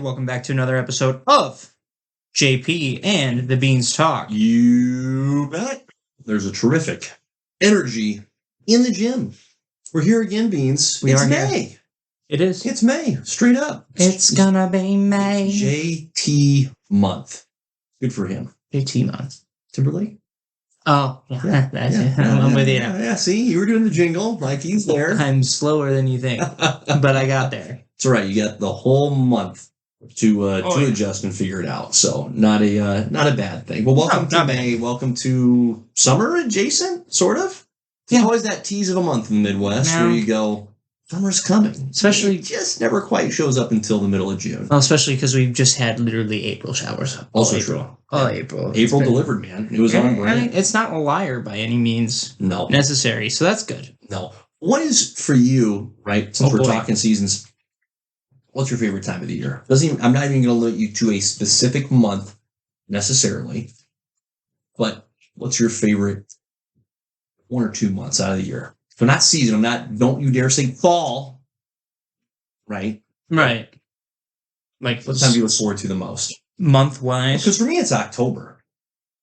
And welcome back to another episode of JP and the Beans Talk. You bet. There's a terrific energy in the gym. We're here again, Beans. We it's are May. Here. It is. It's May. Straight up. It's gonna be May. JT month. Good for him. JT month. Timberlake? Oh, yeah. That's it. I'm with you now. Yeah, see, you were doing the jingle. Like he's there. I'm slower than you think, but I got there. It's all right. You got the whole month to adjust and figure it out. So not a bad thing. Well, welcome to May. Welcome to summer adjacent, sort of. There's always that tease of a month in the Midwest where you go, summer's coming. Especially, it just never quite shows up until the middle of June. Well, especially because we've just had literally April showers. Also April. true. All April. April delivered, man. It was on brand. I mean, it's not a liar by any means. No. Necessary. So that's good. No. What is for you, right? Since we're talking seasons, what's your favorite time of the year? I'm not even going to limit you to a specific month necessarily, but what's your favorite 1 or 2 months out of the year? So not season. Don't you dare say fall. Right? Right. Like what time do you look forward to the most? Month-wise? Because for me, it's October.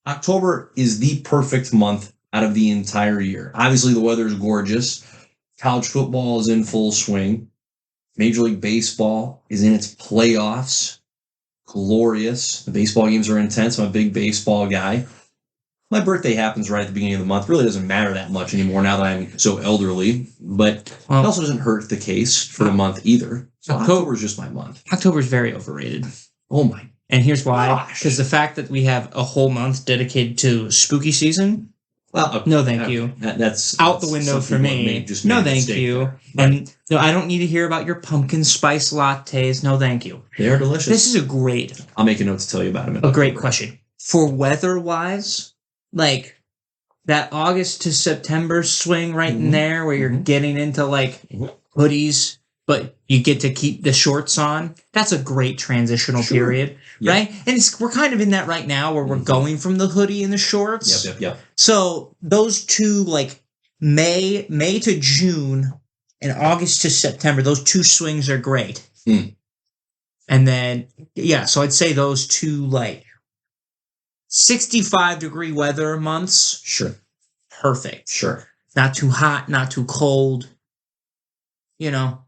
October is the perfect month out of the entire year. Obviously, the weather is gorgeous. College football is in full swing. Major League Baseball is in its playoffs. Glorious. The baseball games are intense. I'm a big baseball guy. My birthday happens right at the beginning of the month. Really doesn't matter that much anymore now that I'm so elderly. But it also doesn't hurt the case for the month either. So October is just my month. October is very overrated. Oh my. And here's why. Because the fact that we have a whole month dedicated to spooky season. Well, no, thank you. That's out the window for me. No, thank you. Right. And no, I don't need to hear about your pumpkin spice lattes. No, thank you. They are delicious. This is a great. I'll make a note to tell you about them. A great question for weather-wise, like that August to September swing right in there, where you're getting into like hoodies, but you get to keep the shorts on. That's a great transitional period, right? And we're kind of in that right now where we're going from the hoodie and the shorts. Yep. So those two, like May to June and August to September, those two swings are great. And then, so I'd say those two, like 65-degree weather months. Sure. Perfect. Sure. Not too hot, not too cold. You know.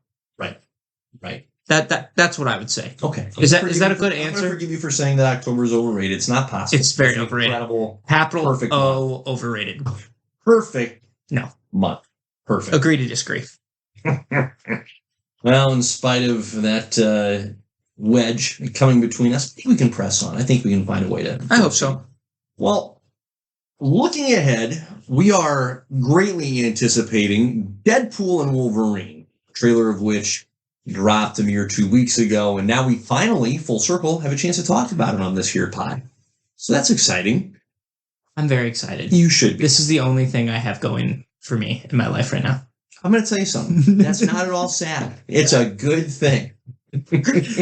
Right. That's what I would say. Okay. Is that a good answer? I'm going to forgive you for saying that October is overrated. It's not possible. It's very overrated. Incredible. Capital perfect O month. Overrated. Perfect. No. Month. Perfect. Agree to disagree. Well, in spite of that wedge coming between us, I think we can press on. I think we can find a way to. I hope so. Well, looking ahead, we are greatly anticipating Deadpool and Wolverine, a trailer of which dropped a mere 2 weeks ago, and now we finally, full circle, have a chance to talk about it on this here pod. So that's exciting. I'm very excited. You should be. This is the only thing I have going for me in my life right now. I'm going to tell you something. That's not at all sad. It's a good thing.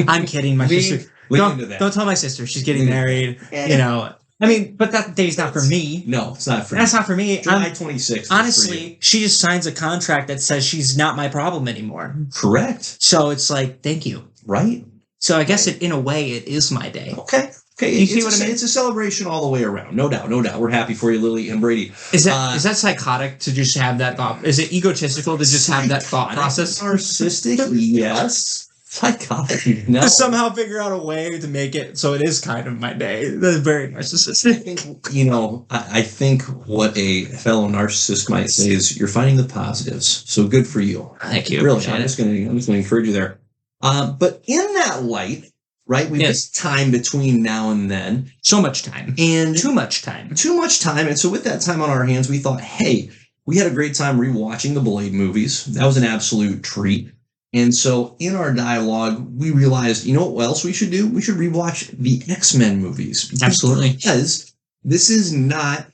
I'm kidding. My sister. Don't tell my sister. She's getting married. You know. I mean, but that day's not for me. No, it's not for me. That's not for me. July 26th. Honestly, she just signs a contract that says she's not my problem anymore. Correct. So it's like, thank you. Right. So I guess in a way, it is my day. Okay. You see what I mean? It's a celebration all the way around. No doubt. We're happy for you, Lily and Brady. Is that psychotic to just have that thought? Is it egotistical to just have that thought process? Narcissistic, yes. Psychotic, no. To somehow figure out a way to make it so it is kind of my day. That's very narcissistic. You know, I think what a fellow narcissist might say is you're finding the positives. So good for you. Thank you. Really, I'm just going to encourage you there. But in that light, right, we've got time between now and then. So much time. And too much time. Too much time. And so with that time on our hands, we thought, hey, we had a great time rewatching the Blade movies. That was an absolute treat. And so in our dialogue, we realized, you know what else we should do? We should rewatch the X-Men movies. Absolutely. Because this is not,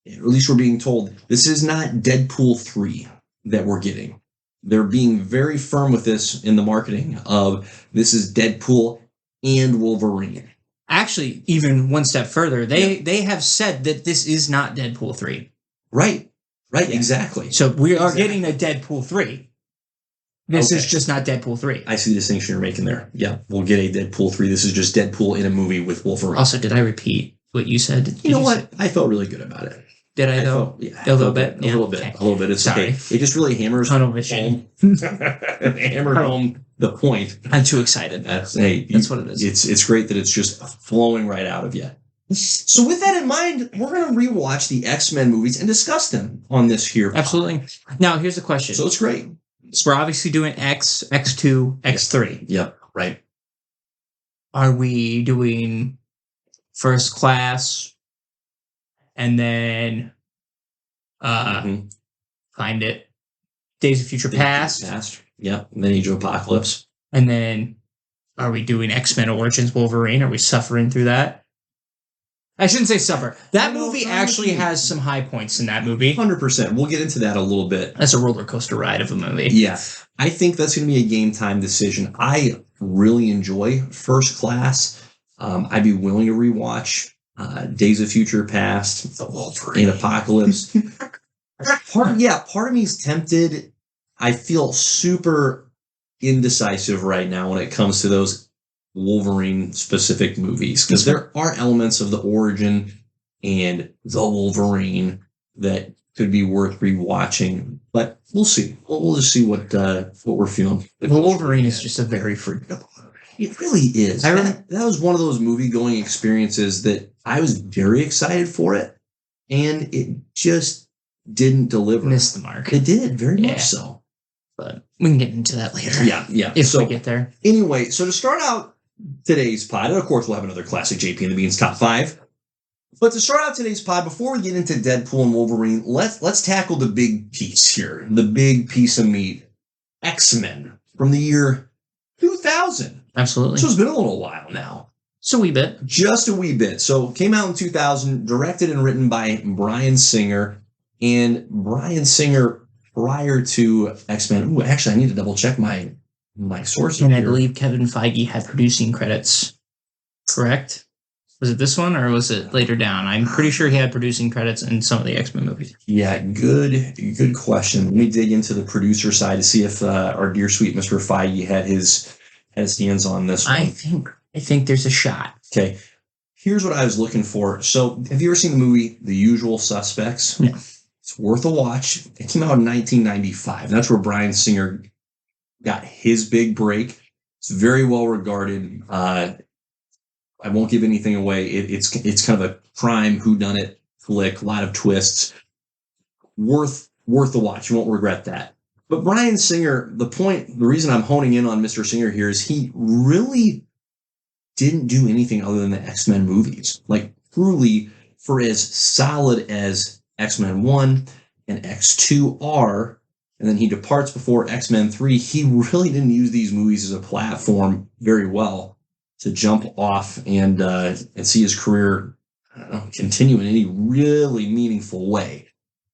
or at least we're being told, this is not Deadpool 3 that we're getting. They're being very firm with this in the marketing of this is Deadpool and Wolverine. Actually, even one step further, they have said that this is not Deadpool 3. Right, exactly. So we are getting a Deadpool 3. This is just not Deadpool 3. I see the distinction you're making there. Yeah, we'll get a Deadpool 3. This is just Deadpool in a movie with Wolverine. Also, did I repeat what you said? You know what? I felt really good about it. Did I though? A little bit. A little bit. Okay. A little bit. It's Sorry. okay. It just really hammers Tunnel vision. hammered home the point. I'm too excited. That's what it is. It's great that it's just flowing right out of you. So with that in mind, we're going to rewatch the X-Men movies and discuss them on this here. Absolutely. Now, here's the question. So it's great. So we're obviously doing X, X2, X3. Yep. Right. Are we doing First Class and then find it Days of Future Past? Yep. And then Age of Apocalypse. And then are we doing X-Men Origins Wolverine? Are we suffering through that? I shouldn't say suffer. That movie actually has some high points in that movie. 100%. We'll get into that a little bit. That's a roller coaster ride of a movie. Yeah. I think that's going to be a game time decision. I really enjoy First Class. I'd be willing to rewatch Days of Future Past, and Apocalypse. Part of me is tempted. I feel super indecisive right now when it comes to those Wolverine specific movies, because there are elements of the origin and the Wolverine that could be worth rewatching, but we'll see. We'll just see what we're feeling. The Wolverine is just a very forgettable movie. It really is. That was one of those movie going experiences that I was very excited for it, and it just didn't deliver. Missed the mark. It did, very much so. But we can get into that later. Yeah. If we get there. Anyway, so to start out today's pod, and of course we'll have another classic JP and the Beans top 5. But to start out today's pod, before we get into Deadpool and Wolverine, let's tackle the big piece here, the big piece of meat, X-Men from the year 2000. Absolutely. So it's been a little while now. Just a wee bit. Just a wee bit. So came out in 2000, directed and written by Bryan Singer, and Bryan Singer prior to X-Men. Ooh, actually, I need to double check my sources. And I believe Kevin Feige had producing credits. Correct? Was it this one or was it later down? I'm pretty sure he had producing credits in some of the X-Men movies. Yeah, good question. Let me dig into the producer side to see if our dear sweet Mr. Feige had his hands on this one. I think there's a shot. Okay. Here's what I was looking for. So, have you ever seen the movie The Usual Suspects? No. It's worth a watch. It came out in 1995. That's where Bryan Singer got his big break. It's very well regarded. I won't give anything away. It's kind of a crime whodunit flick, a lot of twists. Worth the watch. You won't regret that. But Bryan Singer, the reason I'm honing in on Mr. Singer here is he really didn't do anything other than the X-Men movies. Like, truly, for as solid as X-Men 1 and X2 are, and then he departs before X-Men 3, he really didn't use these movies as a platform very well to jump off and see his career continue in any really meaningful way.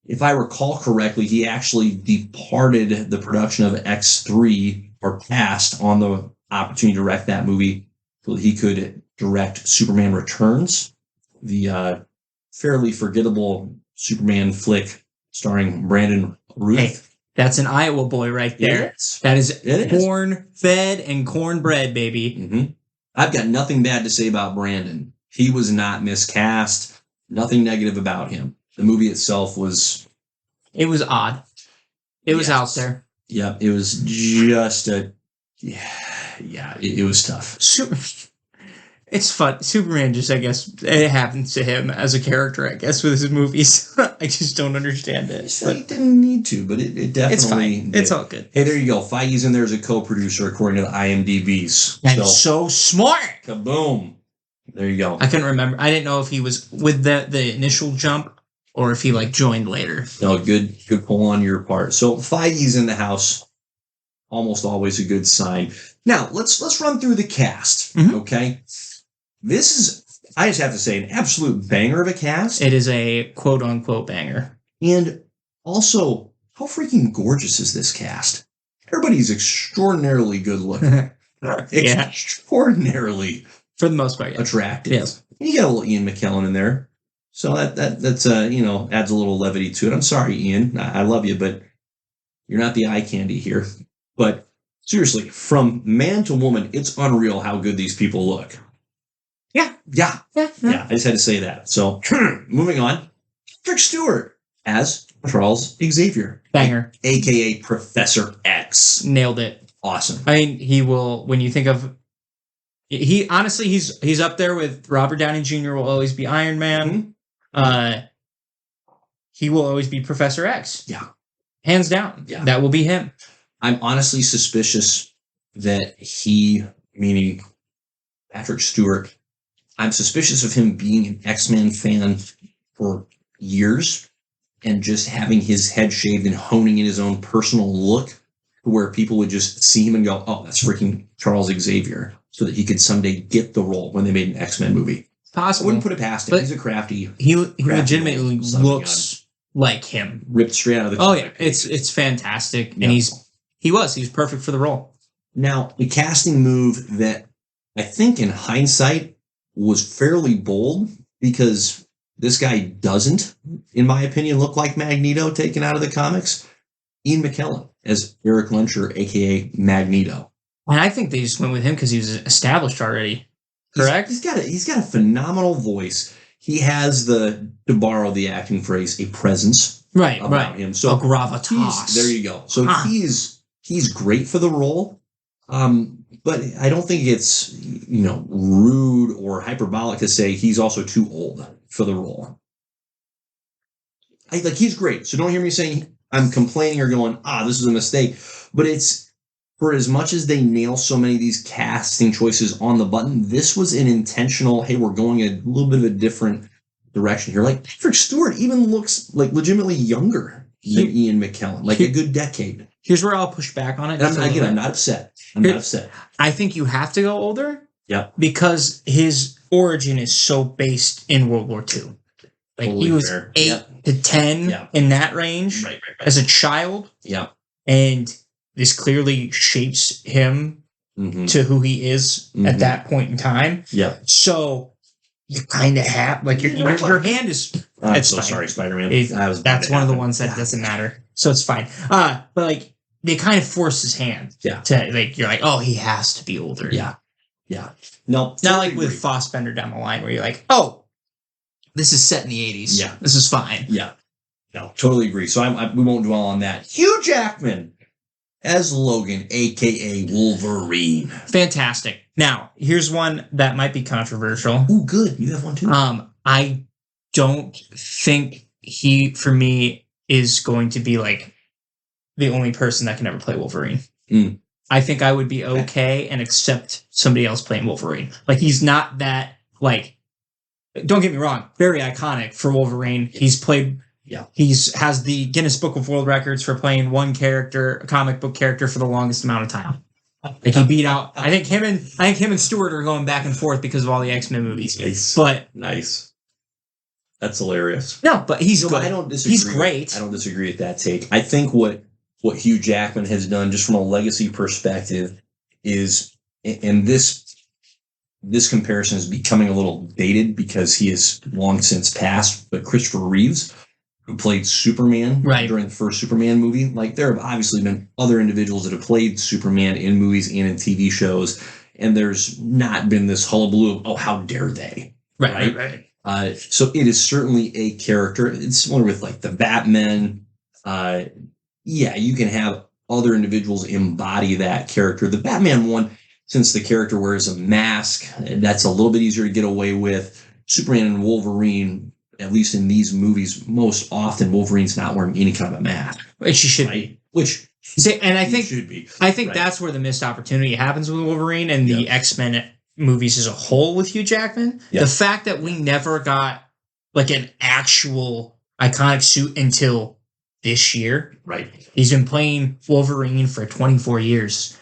If I recall correctly, he actually departed the production of X3 or passed on the opportunity to direct that movie so that he could direct Superman Returns, the fairly forgettable Superman flick starring Brandon Routh. Hey, that's an Iowa boy right there. That is corn-fed and cornbread, baby. Mm-hmm. I've got nothing bad to say about Brandon. He was not miscast. Nothing negative about him. The movie itself was... It was odd. It was out there. Yeah, it was just a... Yeah, it was tough. It's fun. Superman just, I guess, it happens to him as a character, I guess, with his movies. I just don't understand it. He didn't need to, but it definitely It's fine. did. It's all good. Hey, there you go. Feige's in there as a co-producer, according to the IMDb's. And so smart! Kaboom. There you go. I couldn't remember. I didn't know if he was with the initial jump or if he, joined later. No, good pull on your part. So Feige's in the house. Almost always a good sign. Now, let's run through the cast, okay? This is, I just have to say, an absolute banger of a cast. It is a quote-unquote banger. And also, how freaking gorgeous is this cast? Everybody's extraordinarily good looking. Yeah. Extraordinarily, for the most part, attractive. Yes. And you got a little Ian McKellen in there. So that's adds a little levity to it. I'm sorry, Ian. I love you, but you're not the eye candy here. But seriously, from man to woman, it's unreal how good these people look. Yeah. I just had to say that. So, moving on. Patrick Stewart as Charles Xavier. Banger. AKA Professor X. Nailed it. Awesome. I mean, he will, when you think of, he honestly, he's up there with Robert Downey Jr. will always be Iron Man. He will always be Professor X. Yeah. Hands down. Yeah. That will be him. I'm honestly suspicious that he, meaning Patrick Stewart, I'm suspicious of him being an X-Men fan for years and just having his head shaved and honing in his own personal look where people would just see him and go, oh, that's freaking Charles Xavier, so that he could someday get the role when they made an X-Men movie. Possible. I wouldn't put it past him. He's a crafty. He legitimately looks like him. Ripped straight out of the comic. Oh yeah, it's fantastic. And he's perfect for the role. Now, the casting move that I think in hindsight was fairly bold, because this guy doesn't, in my opinion, look like Magneto taken out of the comics. Ian McKellen as Eric Lencher, aka Magneto. And I think they just went with him because he was established already. Correct? He's got a phenomenal voice. He has to borrow the acting phrase, a presence about him. So a gravitas. There you go. So he's great for the role. But I don't think it's, rude or hyperbolic to say he's also too old for the role. He's great. So don't hear me saying I'm complaining or going, this is a mistake. But it's, for as much as they nail so many of these casting choices on the button, this was an intentional, hey, we're going a little bit of a different direction here. Like, Patrick Stewart even looks like legitimately younger than Ian McKellen, like a good decade. Here's where I'll push back on it. And I'm not upset. Not upset. I think you have to go older. Yeah. Because his origin is so based in World War II. Like, totally he was fair. 8 to 10 in that range as a child. Yeah. And this clearly shapes him to who he is at that point in time. Yeah. So you kind of have, like, your hand is. I'm so sorry, Spider-Man. That's one of the ones that doesn't matter. So it's fine. But like, they kind of force his hand. Yeah. To, like, you're like, oh, he has to be older. Yeah. Yeah. No, not like with Fassbender down the line where you're like, oh, this is set in the 80s. Yeah. This is fine. Yeah. No, totally agree. So we won't dwell on that. Hugh Jackman as Logan, a.k.a. Wolverine. Fantastic. Now, here's one that might be controversial. Ooh, good. You have one too. I don't think he, for me, is going to be like the only person that can ever play Wolverine. I think I would be okay and accept somebody else playing Wolverine. Like, he's not that, like, don't get me wrong, very iconic for Wolverine. He's played... Yeah, has the Guinness Book of World Records for playing one character, a comic book character, for the longest amount of time. Like, he beat out. I think him and Stewart are going back and forth because of all the X-Men movies. Nice. But nice. That's hilarious. No, but he's good. I don't disagree. He's great. I don't disagree with that take. I think what Hugh Jackman has done, just from a legacy perspective, is, and this comparison is becoming a little dated because he is long since passed, but Christopher Reeves, who played Superman during the first Superman movie. Like, there have obviously been other individuals that have played Superman in movies and in TV shows, and there's not been this hullabaloo of, oh, how dare they? Right. So it is certainly a character. It's similar with, like, the Batman. You can have other individuals embody that character. The Batman one, since the character wears a mask, that's a little bit easier to get away with. Superman and Wolverine, at least in these movies, most often Wolverine's not wearing any kind of a mask. Which he should be. And I think should be. I think that's where the missed opportunity happens with Wolverine and the X-Men movies as a whole with Hugh Jackman. The fact that we never got, like, an actual iconic suit until this year. Right. He's been playing Wolverine for 24 years.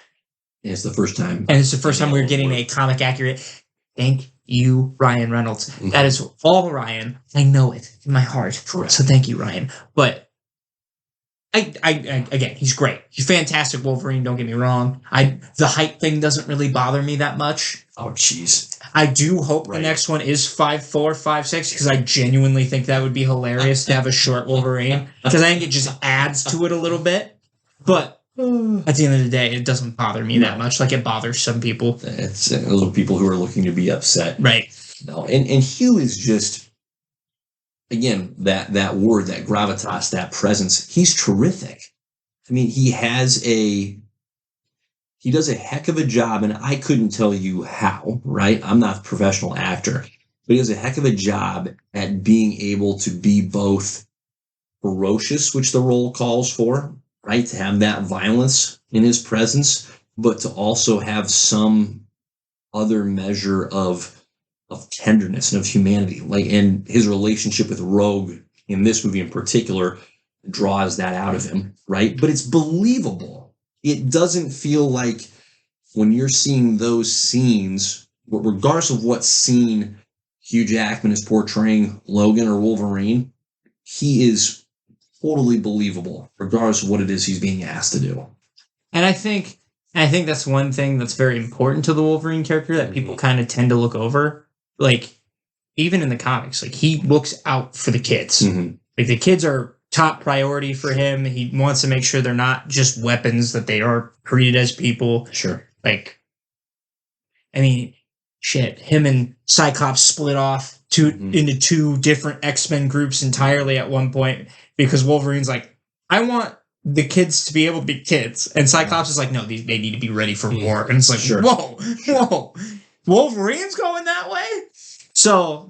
And it's the first time. And it's the first time we're getting a comic accurate. Thank you, Ryan Reynolds. That is all Ryan. I know it in my heart. Correct. So thank you, Ryan. But I again, he's great. He's fantastic Wolverine, don't get me wrong. The height thing doesn't really bother me that much. Oh, jeez. I do hope the next one is 5'4", 5'6", because I genuinely think that would be hilarious to have a short Wolverine. Because I think it just adds to it a little bit. But At the end of the day, it doesn't bother me that much. Like it bothers some people. It's those are people who are looking to be upset. Right. No, and Hugh is just, again, that word, that gravitas, that presence. He's terrific. I mean, he does a heck of a job, and I couldn't tell you how, right? I'm not a professional actor, but he does a heck of a job at being able to be both ferocious, which the role calls for, right? To have that violence in his presence, but to also have some other measure of tenderness and of humanity. Like, and his relationship with Rogue in this movie in particular draws that out of him, right? But it's believable. It doesn't feel like when you're seeing those scenes, regardless of what scene Hugh Jackman is portraying Logan or Wolverine, he is totally believable, regardless of what it is he's being asked to do. And I think that's one thing that's very important to the Wolverine character that people kind of tend to look over. Like, even in the comics, like, he looks out for the kids. Mm-hmm. Like, the kids are top priority for him. He wants to make sure they're not just weapons, that they are treated as people. Sure. Like, I mean, shit, him and Cyclops split off into two different X-Men groups entirely at one point because Wolverine's like, I want the kids to be able to be kids. And Cyclops is like, no, they need to be ready for war. And it's like, Sure. whoa, Wolverine's going that way? So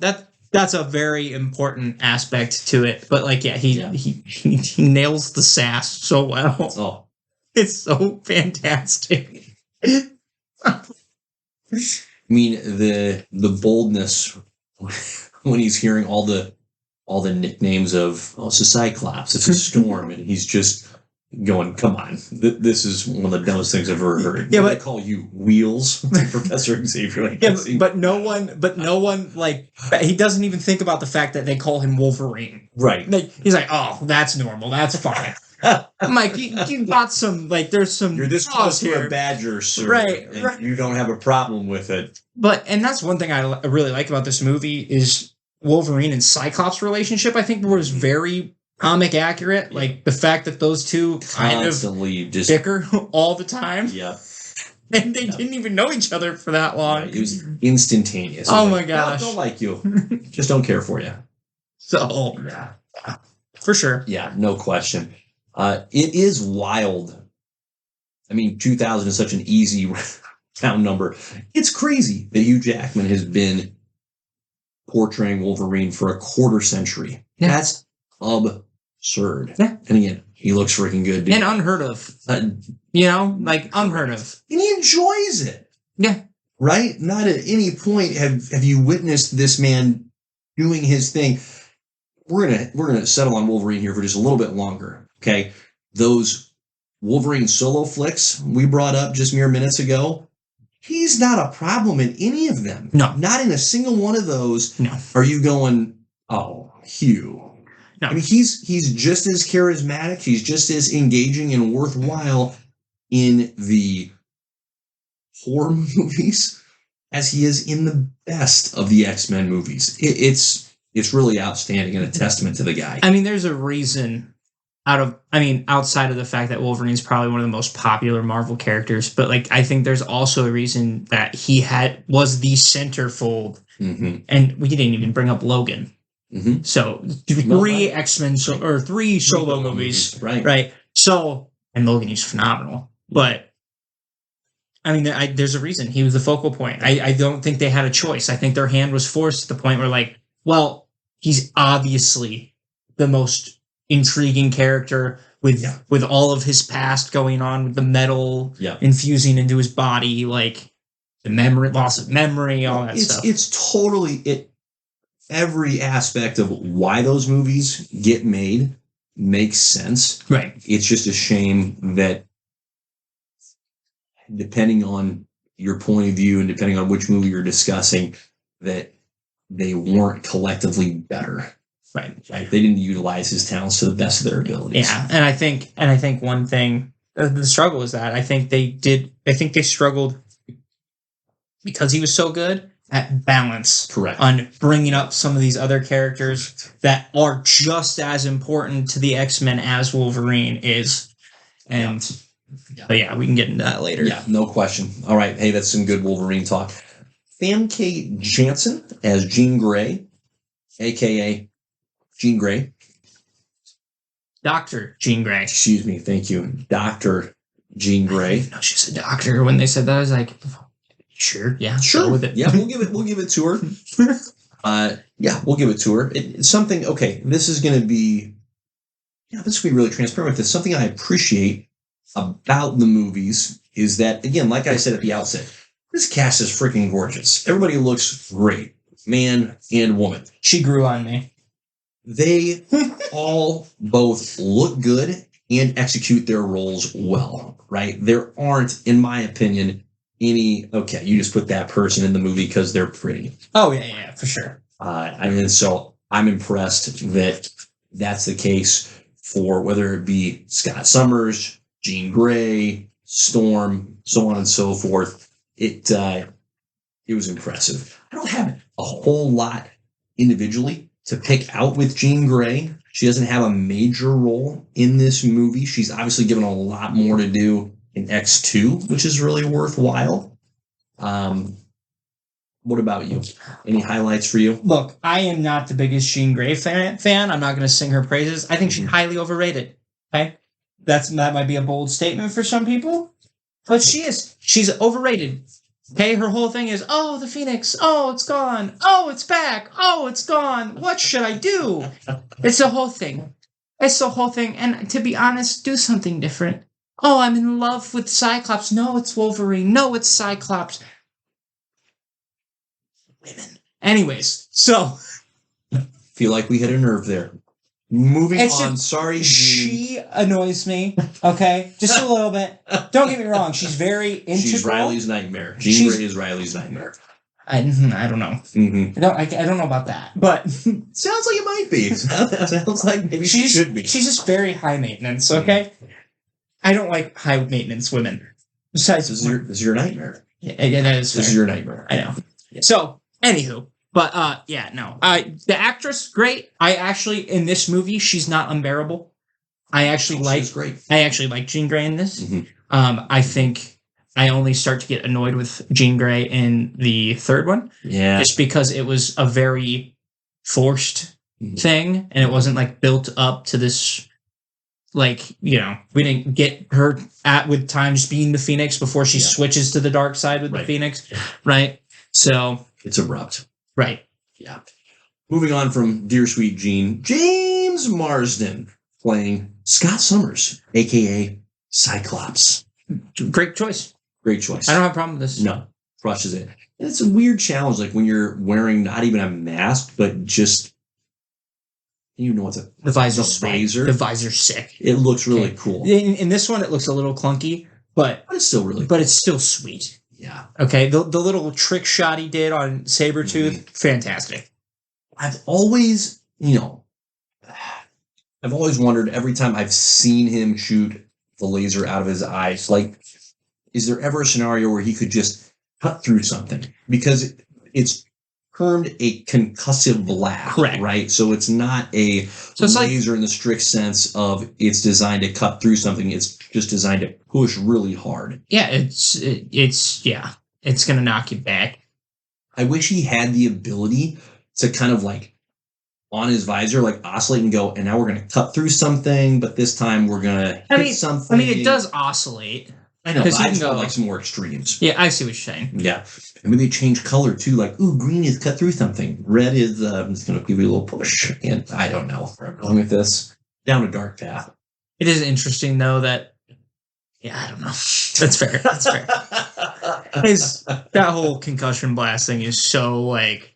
that's a very important aspect to it. But like, yeah, he nails the sass so well. Oh, it's so fantastic. I mean, the boldness when he's hearing all the nicknames of, oh, it's a Cyclops, it's a Storm, and he's just going, come on, this is one of the dumbest things I've ever heard. Yeah, but but they call you Wheels, Professor Xavier. Like, yeah, but no one, like, he doesn't even think about the fact that they call him Wolverine. Right. Like, he's like, oh, that's normal, that's fine. I'm like, you got some, like, there's some. You're this close to a badger, sir. Right. You don't have a problem with it. And that's one thing I really like about this movie is Wolverine and Cyclops' relationship. I think was very comic accurate. Like, the fact that those two kind constantly of bicker all the time. Yeah. And they didn't even know each other for that long. Right. It was instantaneous. Oh was my like, gosh. I don't like you. Just don't care for you. So, Yeah. For sure. Yeah, no question. It is wild. I mean, 2000 is such an easy round number. It's crazy that Hugh Jackman has been portraying Wolverine for a quarter century. Yeah. That's absurd. Yeah. And again, he looks freaking good. And unheard of. Like, unheard of. And he enjoys it. Yeah. Right? Not at any point have you witnessed this man doing his thing. We're gonna settle on Wolverine here for just a little bit longer. Okay. Those Wolverine solo flicks we brought up just mere minutes ago, he's not a problem in any of them. No. Not in a single one of those. No. Are you going, oh, Hugh? No. I mean, he's just as charismatic, he's just as engaging and worthwhile in the horror movies as he is in the best of the X-Men movies. It's really outstanding and a testament to the guy. I mean, there's a reason outside of the fact that Wolverine's probably one of the most popular Marvel characters, but like, I think there's also a reason that he was the centerfold. Mm-hmm. And we didn't even bring up Logan. Mm-hmm. So three X-Men or three solo movies. Right. So, and Logan is phenomenal, but I mean, there's a reason he was the focal point. I don't think they had a choice. I think their hand was forced to the point where, like, well, he's obviously the most intriguing character with all of his past going on, with the metal infusing into his body, like the loss of memory, all that stuff. It's totally every aspect of why those movies get made makes sense. Right. It's just a shame that, depending on your point of view and depending on which movie you're discussing, that they weren't collectively better. Right. They didn't utilize his talents to the best of their abilities. Yeah, and I think one thing, the struggle is that I think they struggled because he was so good at balance. Correct. On bringing up some of these other characters that are just as important to the X-Men as Wolverine is. And But yeah, we can get into that later. Yeah, no question. All right. Hey, that's some good Wolverine talk. Famke Janssen as Jean Grey, a.k.a. Jean Grey. Dr. Jean Grey. Excuse me. Thank you. Dr. Jean Grey. No, she's a doctor. When they said that, I was like, sure. Yeah. Sure. Go with it. Yeah, we'll give it to her. Yeah, we'll give it to her. It's something, okay, this is going to be really transparent with this. Something I appreciate about the movies is that, again, like I said at the outset, this cast is freaking gorgeous. Everybody looks great, man and woman. She grew on me. They all both look good and execute their roles well, right? There aren't, in my opinion, any, okay, you just put that person in the movie because they're pretty. Oh, yeah, for sure. So I'm impressed that that's the case for whether it be Scott Summers, Jean Grey, Storm, so on and so forth. It was impressive. I don't have a whole lot individually to pick out with Jean Grey. She doesn't have a major role in this movie. She's obviously given a lot more to do in X2, which is really worthwhile. What about you? Any highlights for you? Look, I am not the biggest Jean Grey fan. I'm not going to sing her praises. I think she's highly overrated. Okay, that might be a bold statement for some people, but she is. She's overrated. Okay, her whole thing is, oh, the Phoenix. Oh, it's gone. Oh, it's back. Oh, it's gone. What should I do? It's the whole thing. It's the whole thing. And to be honest, do something different. Oh, I'm in love with Cyclops. No, it's Wolverine. No, it's Cyclops. Women. Anyways, so feel like we hit a nerve there. Moving on. Just, sorry, Jean. She annoys me. Okay, just a little bit. Don't get me wrong. She's very integral. She's Riley's nightmare. Jean Grey is Riley's nightmare. I don't know. Mm-hmm. I don't know about that, but sounds like it might be. Sounds like maybe she should be. She's just very high maintenance. Okay, I don't like high maintenance women. Besides, this is your nightmare. Yeah, that is. This is your nightmare. I know. Yeah. So. Anywho, but the actress, great. I actually, in this movie, she's not unbearable. She's great. I actually like Jean Grey in this. Mm-hmm. I think I only start to get annoyed with Jean Grey in the third one. Yeah. Just because it was a very forced thing, and it wasn't like built up to this, like, we didn't get her with time just being the Phoenix before she switches to the dark side with the Phoenix, right? So it's abrupt. Right. Yeah. Moving on from Dear Sweet Jean, James Marsden playing Scott Summers, a.k.a. Cyclops. Great choice. Great choice. I don't have a problem with this. No. Crushes it. And it's a weird challenge, like when you're wearing not even a mask, but just, you know what's the visor. The visor's sick. It looks really cool. In this one, it looks a little clunky, but it's still really cool. But it's still sweet. Yeah. Okay. The little trick shot he did on Sabretooth, fantastic. I've always wondered every time I've seen him shoot the laser out of his eyes, like, is there ever a scenario where he could just cut through something? Because it's termed a concussive blast, correct? Right? So it's not a laser in the strict sense of it's designed to cut through something. It's just designed to push really hard. Yeah, it's going to knock you back. I wish he had the ability to kind of like on his visor, like oscillate and go, and now we're going to cut through something, but this time we're going to hit something. I mean, it does oscillate. I know, but I just want like some more extremes. Yeah, I see what you're saying. Yeah. And maybe they change color too, like, ooh, green is cut through something. Red is just going to give you a little push. And I don't know where I'm going with this. Down a dark path. It is interesting, though, that, I don't know. That's fair. That's fair. That whole concussion blast thing is so, like,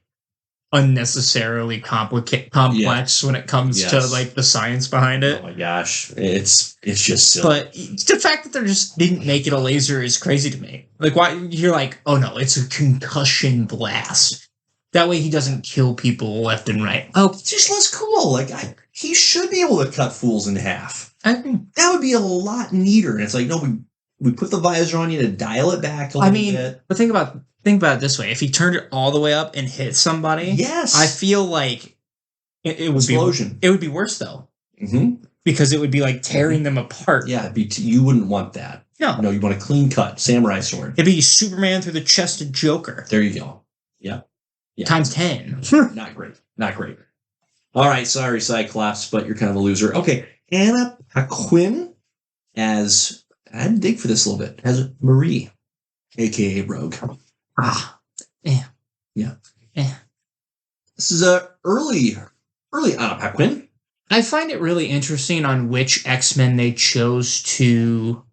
unnecessarily complex when it comes to like the science behind it. Oh my gosh, it's just silly. But the fact that they just didn't make it a laser is crazy to me. Like, why you're like, oh no, it's a concussion blast. That way he doesn't kill people left and right. Oh, it just looks cool. Like he should be able to cut fools in half. I agree. That would be a lot neater. And it's like, no, we put the visor on you to dial it back a little bit. But think about it this way. If he turned it all the way up and hit somebody, yes, I feel like it would explosion. It would be worse, though. Mm-hmm. because it would be like tearing them apart. Yeah, you wouldn't want that. No, you want a clean cut samurai sword. It'd be Superman through the chest of Joker. There you go. Yeah. Times 10. Not great. Not great. All right, sorry, Cyclops, but you're kind of a loser. Okay, Anna Paquin as, I had to dig for this a little bit, as Marie, a.k.a. Rogue. Yeah. This is a early Anna Paquin. I find it really interesting on which X-Men they chose to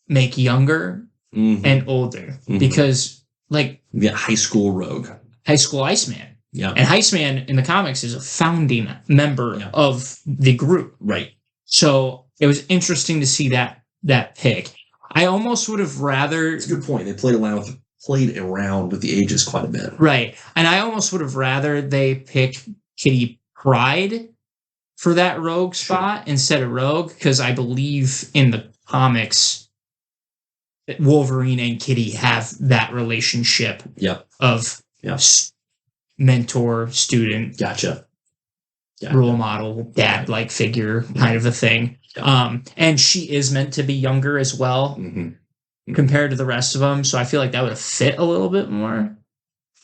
make younger and older. Because, like... Yeah, high school Rogue. High school Iceman. Yeah. And Iceman in the comics is a founding member of the group. Right. So it was interesting to see that pick. I almost would have rather... That's a good point. They played around with the ages quite a bit. Right. And I almost would have rather they pick Kitty Pryde for that Rogue spot instead of Rogue, because I believe in the comics that Wolverine and Kitty have that relationship of mentor, student, role model, dad-like figure kind of a thing. And she is meant to be younger as well compared to the rest of them, so I feel like that would have fit a little bit more.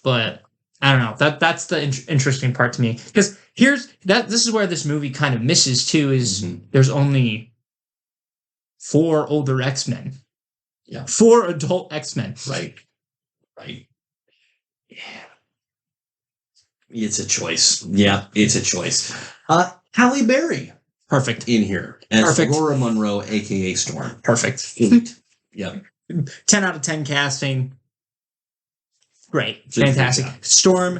But I don't know. That's the interesting part to me, because this is where this movie kind of misses too. Is there's only 4 older X-Men, 4 adult X-Men. Right. Yeah. It's a choice. Yeah, it's a choice. Halle Berry. Perfect. In here. As Aurora Monroe, a.k.a. Storm. Perfect. Yeah. 10 out of 10 casting. Great. Fantastic. Storm.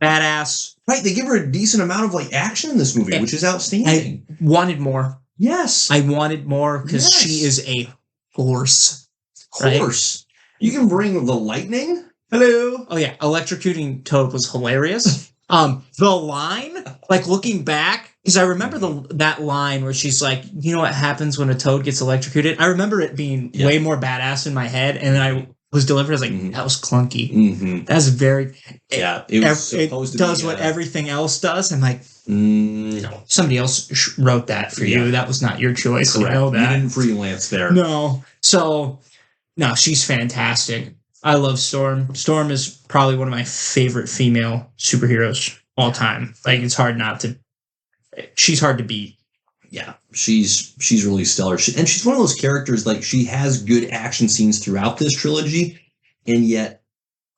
Badass. Right, they give her a decent amount of action in this movie, which is outstanding. I wanted more. Yes. I wanted more because she is a horse. Of course. Right? You can bring the lightning. Hello. Oh yeah, electrocuting Toad was hilarious. The line, looking back, because I remember that line where she's like, you know what happens when a Toad gets electrocuted? I remember it being way more badass in my head, and then I was delivered. I was like, that was clunky. That's very... it does what everything else does. I'm like, no. Somebody else wrote that for you. That was not your choice. Correct. You know that. You didn't freelance there. No. So, no, she's fantastic. I love Storm. Storm is probably one of my favorite female superheroes all time. It's hard not to... She's hard to beat. Yeah, she's really stellar. And she's one of those characters, she has good action scenes throughout this trilogy, and yet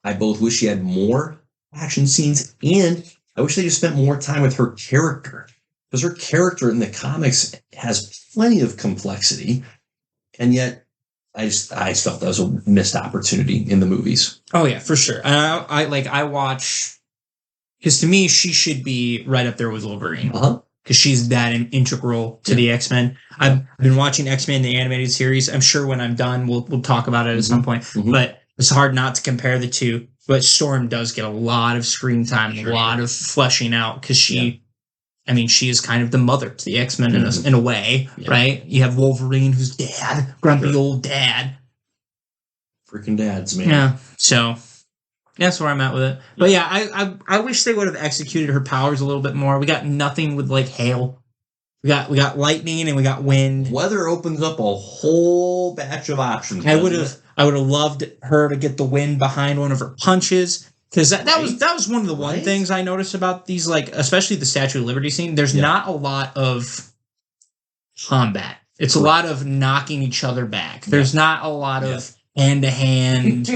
I both wish she had more action scenes, and I wish they just spent more time with her character. Because her character in the comics has plenty of complexity, and yet I felt that was a missed opportunity in the movies. Oh yeah, for sure. And I watch, because to me she should be right up there with Wolverine. Because she's that integral to the X-Men. I've been watching X-Men the animated series. I'm sure when I'm done we'll talk about it at some point. But it's hard not to compare the two. But Storm does get a lot of screen time, a lot of fleshing out, because she is kind of the mother to the X-Men in a way, right? You have Wolverine, who's dad, grumpy old dad. Freaking dads, man. Yeah, so that's where I'm at with it. But yeah, I wish they would have executed her powers a little bit more. We got nothing with hail. We got lightning and we got wind. Weather opens up a whole batch of options. I would have loved her to get the wind behind one of her punches. Because that was one of the one things I noticed about these, especially the Statue of Liberty scene. There's not a lot of combat. It's a lot of knocking each other back. There's not a lot of hand to hand,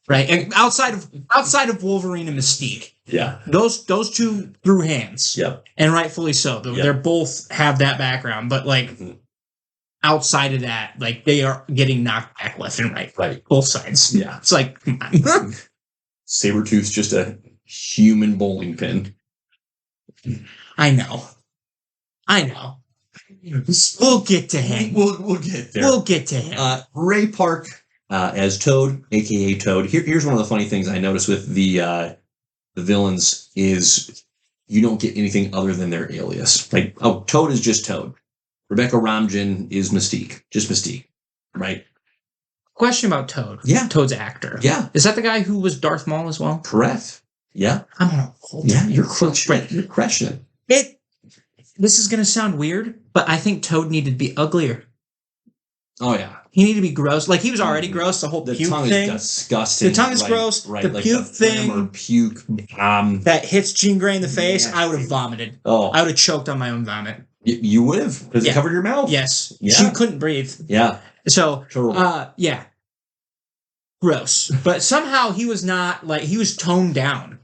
right? And outside of Wolverine and Mystique, those two threw hands, and rightfully so. They both have that background, but outside of that, they are getting knocked back left and right, both sides. Yeah, it's come on. Sabretooth's just a human bowling pin. I know. We'll get to him. We'll get there. We'll get to him. Ray Park as Toad, a.k.a. Toad. Here's one of the funny things I noticed with the villains is you don't get anything other than their alias. Toad is just Toad. Rebecca Ramjan is Mystique. Just Mystique. Right? Question about Toad. Yeah. Toad's actor. Yeah. Is that the guy who was Darth Maul as well? Correct. Yeah. I'm on a whole you're crushing it. this is going to sound weird, but I think Toad needed to be uglier. Oh yeah, he needed to be gross. Like he was already gross. The whole the puke tongue thing. is disgusting. The tongue is gross. Right, The like puke the phlegm or thing puke that hits Jean Grey in the face. Yeah. I would have vomited. Oh, I would have choked on my own vomit. You would have because Yeah. it covered your mouth. Yes. Yeah. She couldn't breathe. Yeah. So, Terrible. yeah. Gross. But somehow he was not like he was toned down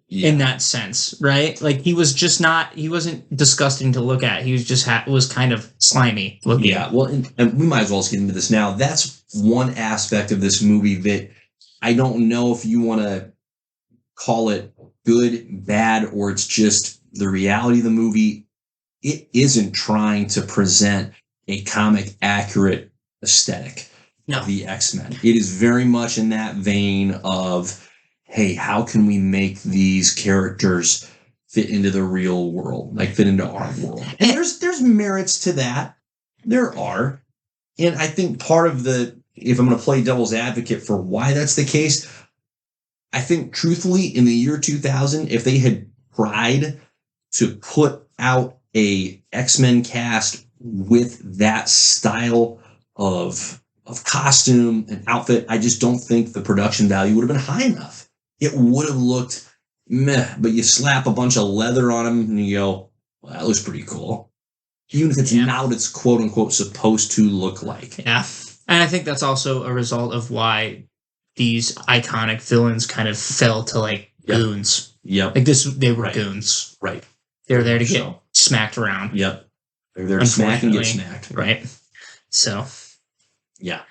in that sense, right? Like he was just not. He wasn't disgusting to look at. He was just was kind of slimy looking. Yeah. Well, and we might as well get into this now. That's one aspect of this movie that I don't know if you want to call it good, bad, or it's just the reality of the movie. It isn't trying to present a comic accurate aesthetic of the X-Men. It is very much in that vein of, hey, how can we make these characters fit into the real world, like fit into our world? And there's merits to that. There are. And I think part of if I'm going to play devil's advocate for why that's the case, I think truthfully in the year 2000, if they had tried to put out a X-Men cast with that style of costume and outfit, I just don't think the production value would have been high enough. It would have looked meh, but you slap a bunch of leather on them and you go, well, that looks pretty cool. Even if it's not what it's quote unquote supposed to look like. Yeah. And I think that's also a result of why these iconic villains kind of fell to like goons. Yep. Like they were goons. Right. They were there to get smacked around. Yep. They're there to smack and get smacked. Right. So. Yeah.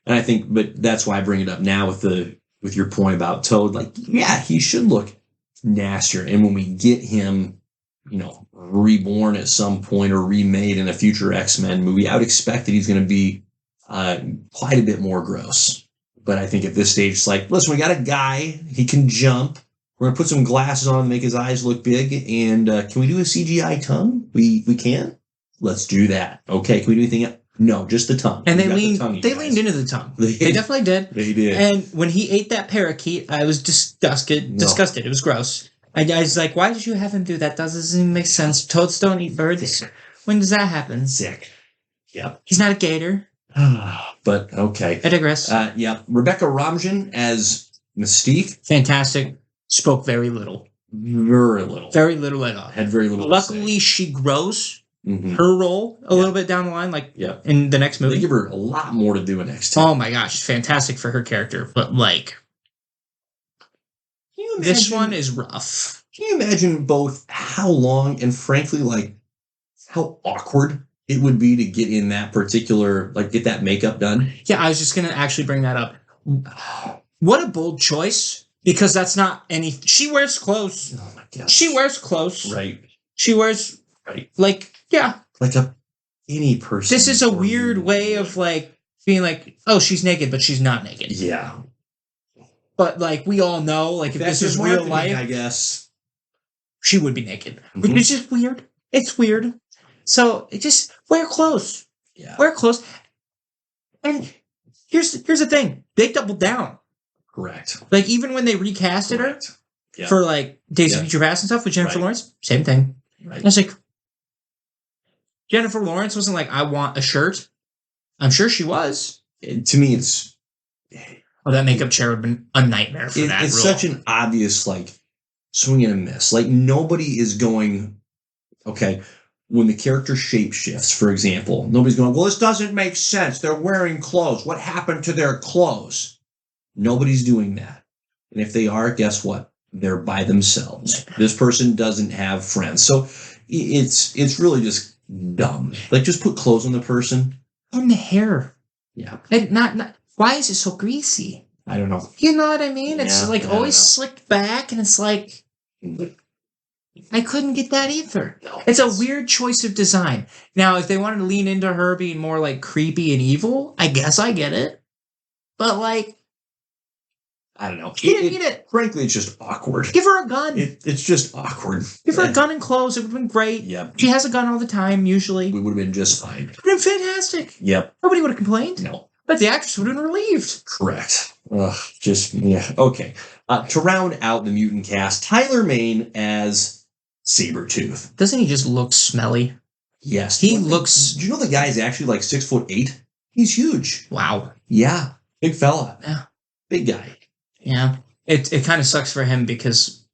And I think, but that's why I bring it up now with your point about Toad. Like, yeah, he should look nastier. And when we get him, reborn at some point or remade in a future X-Men movie, I would expect that he's going to be quite a bit more gross. But I think at this stage, it's like, listen, we got a guy. He can jump. We're going to put some glasses on to make his eyes look big. And can we do a CGI tongue? We can? Let's do that. Okay, can we do anything else? No, just the tongue. And they leaned into the tongue. They definitely did. They did. And when he ate that parakeet, I was disgusted. It was gross. I was like, why did you have him do that? Doesn't even make sense. Toads don't eat birds. When does that happen? Sick. Yep. He's not a gator. But, okay. I digress. Yeah. Rebecca Romijn as Mystique. Fantastic. Spoke very little. Very little. Very little at all. Had very little Luckily, she grows her role a little bit down the line, like in the next movie. They give her a lot more to do in X2. Oh my gosh, fantastic for her character. But like, this one is rough. Can you imagine both how long and frankly, like, how awkward it would be to get in that particular, like, get that makeup done? Yeah, I was just going to actually bring that up. What a bold choice, because that's not any... She wears clothes. Oh my God. She wears clothes. Right. She wears... Right. Like, yeah. Like any person. This is a weird way of, like, being like, oh, she's naked, but she's not naked. Yeah. But, like, we all know, like, if this is real life... I guess. She would be naked. It's just weird. It's weird. So, just wear clothes. Yeah. Wear clothes. And here's the thing. They doubled down. Correct. Like, even when they recasted her for, like, Days of Future Past and stuff with Jennifer Lawrence, same thing. Right. I was like, Jennifer Lawrence wasn't like, I want a shirt. I'm sure she was. To me, it's... Oh, that makeup chair would have been a nightmare for that It's role. such an obvious, like, swing and a miss. Like, nobody is going... Okay, when the character shapeshifts, for example, nobody's going, well, this doesn't make sense. They're wearing clothes. What happened to their clothes? Nobody's doing that. And if they are, guess what? They're by themselves. This person doesn't have friends. So it's really just dumb. Like, just put clothes on the person. And the hair. Yeah. And not why is it so greasy? I don't know. You know what I mean? It's like always slicked back, and it's like... I couldn't get that either. No, it's a weird choice of design. Now, if they wanted to lean into her being more like creepy and evil, I guess I get it. But like, I don't know. She didn't need it. Frankly, it's just awkward. Give her a gun. It's just awkward. Give her a gun and clothes. It would have been great. Yep. She has a gun all the time, usually. We would have been just fine. It would have been fantastic. Yep. Nobody would have complained. No. But the actress would have been relieved. Correct. Okay. To round out the mutant cast, Tyler Mane as Sabretooth. Doesn't he just look smelly? Yes. He looks... Do you know the guy is actually like 6'8"? He's huge. Wow. Yeah. Big fella. Yeah. Big guy. Yeah. It kind of sucks for him because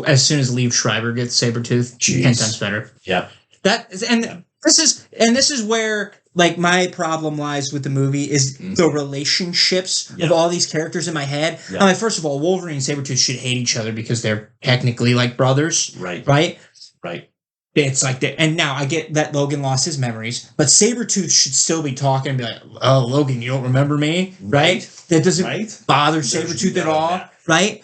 as soon as Liev Schreiber gets Sabretooth, 10 times better. Yeah. This is where like my problem lies with the movie is the relationships of all these characters in my head. Yeah. I'm like, first of all, Wolverine and Sabretooth should hate each other because they're technically like brothers. Right. It's like that. And now I get that Logan lost his memories, but Sabretooth should still be talking and be like, oh, Logan, you don't remember me? Right? That doesn't bother Sabretooth at all. Right?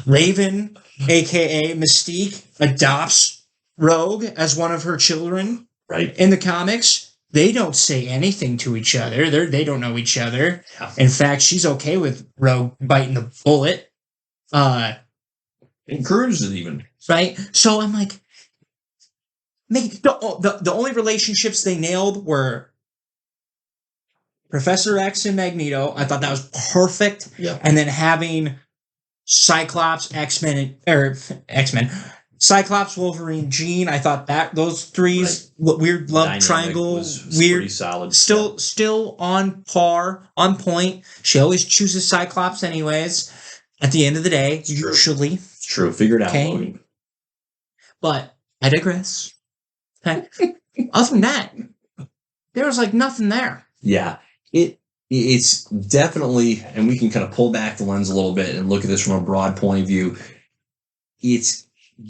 Raven, aka Mystique, adopts Rogue as one of her children. Right. In the comics, they don't say anything to each other. They don't know each other. Yeah. In fact, she's okay with Rogue biting the bullet. Encourages it even. Right? So I'm like, the only relationships they nailed were Professor X and Magneto. I thought that was perfect. Yeah. And then having Cyclops, X-Men, Cyclops, Wolverine, Jean. I thought that those three's weird love Dynamic triangle, was weird, pretty solid. Still on par, on point. She always chooses Cyclops, anyways. At the end of the day, usually. It's true. Figure it out, Logan. But I digress. Okay. Other than that, there was like nothing there. Yeah. It's definitely, and we can kind of pull back the lens a little bit and look at this from a broad point of view. It's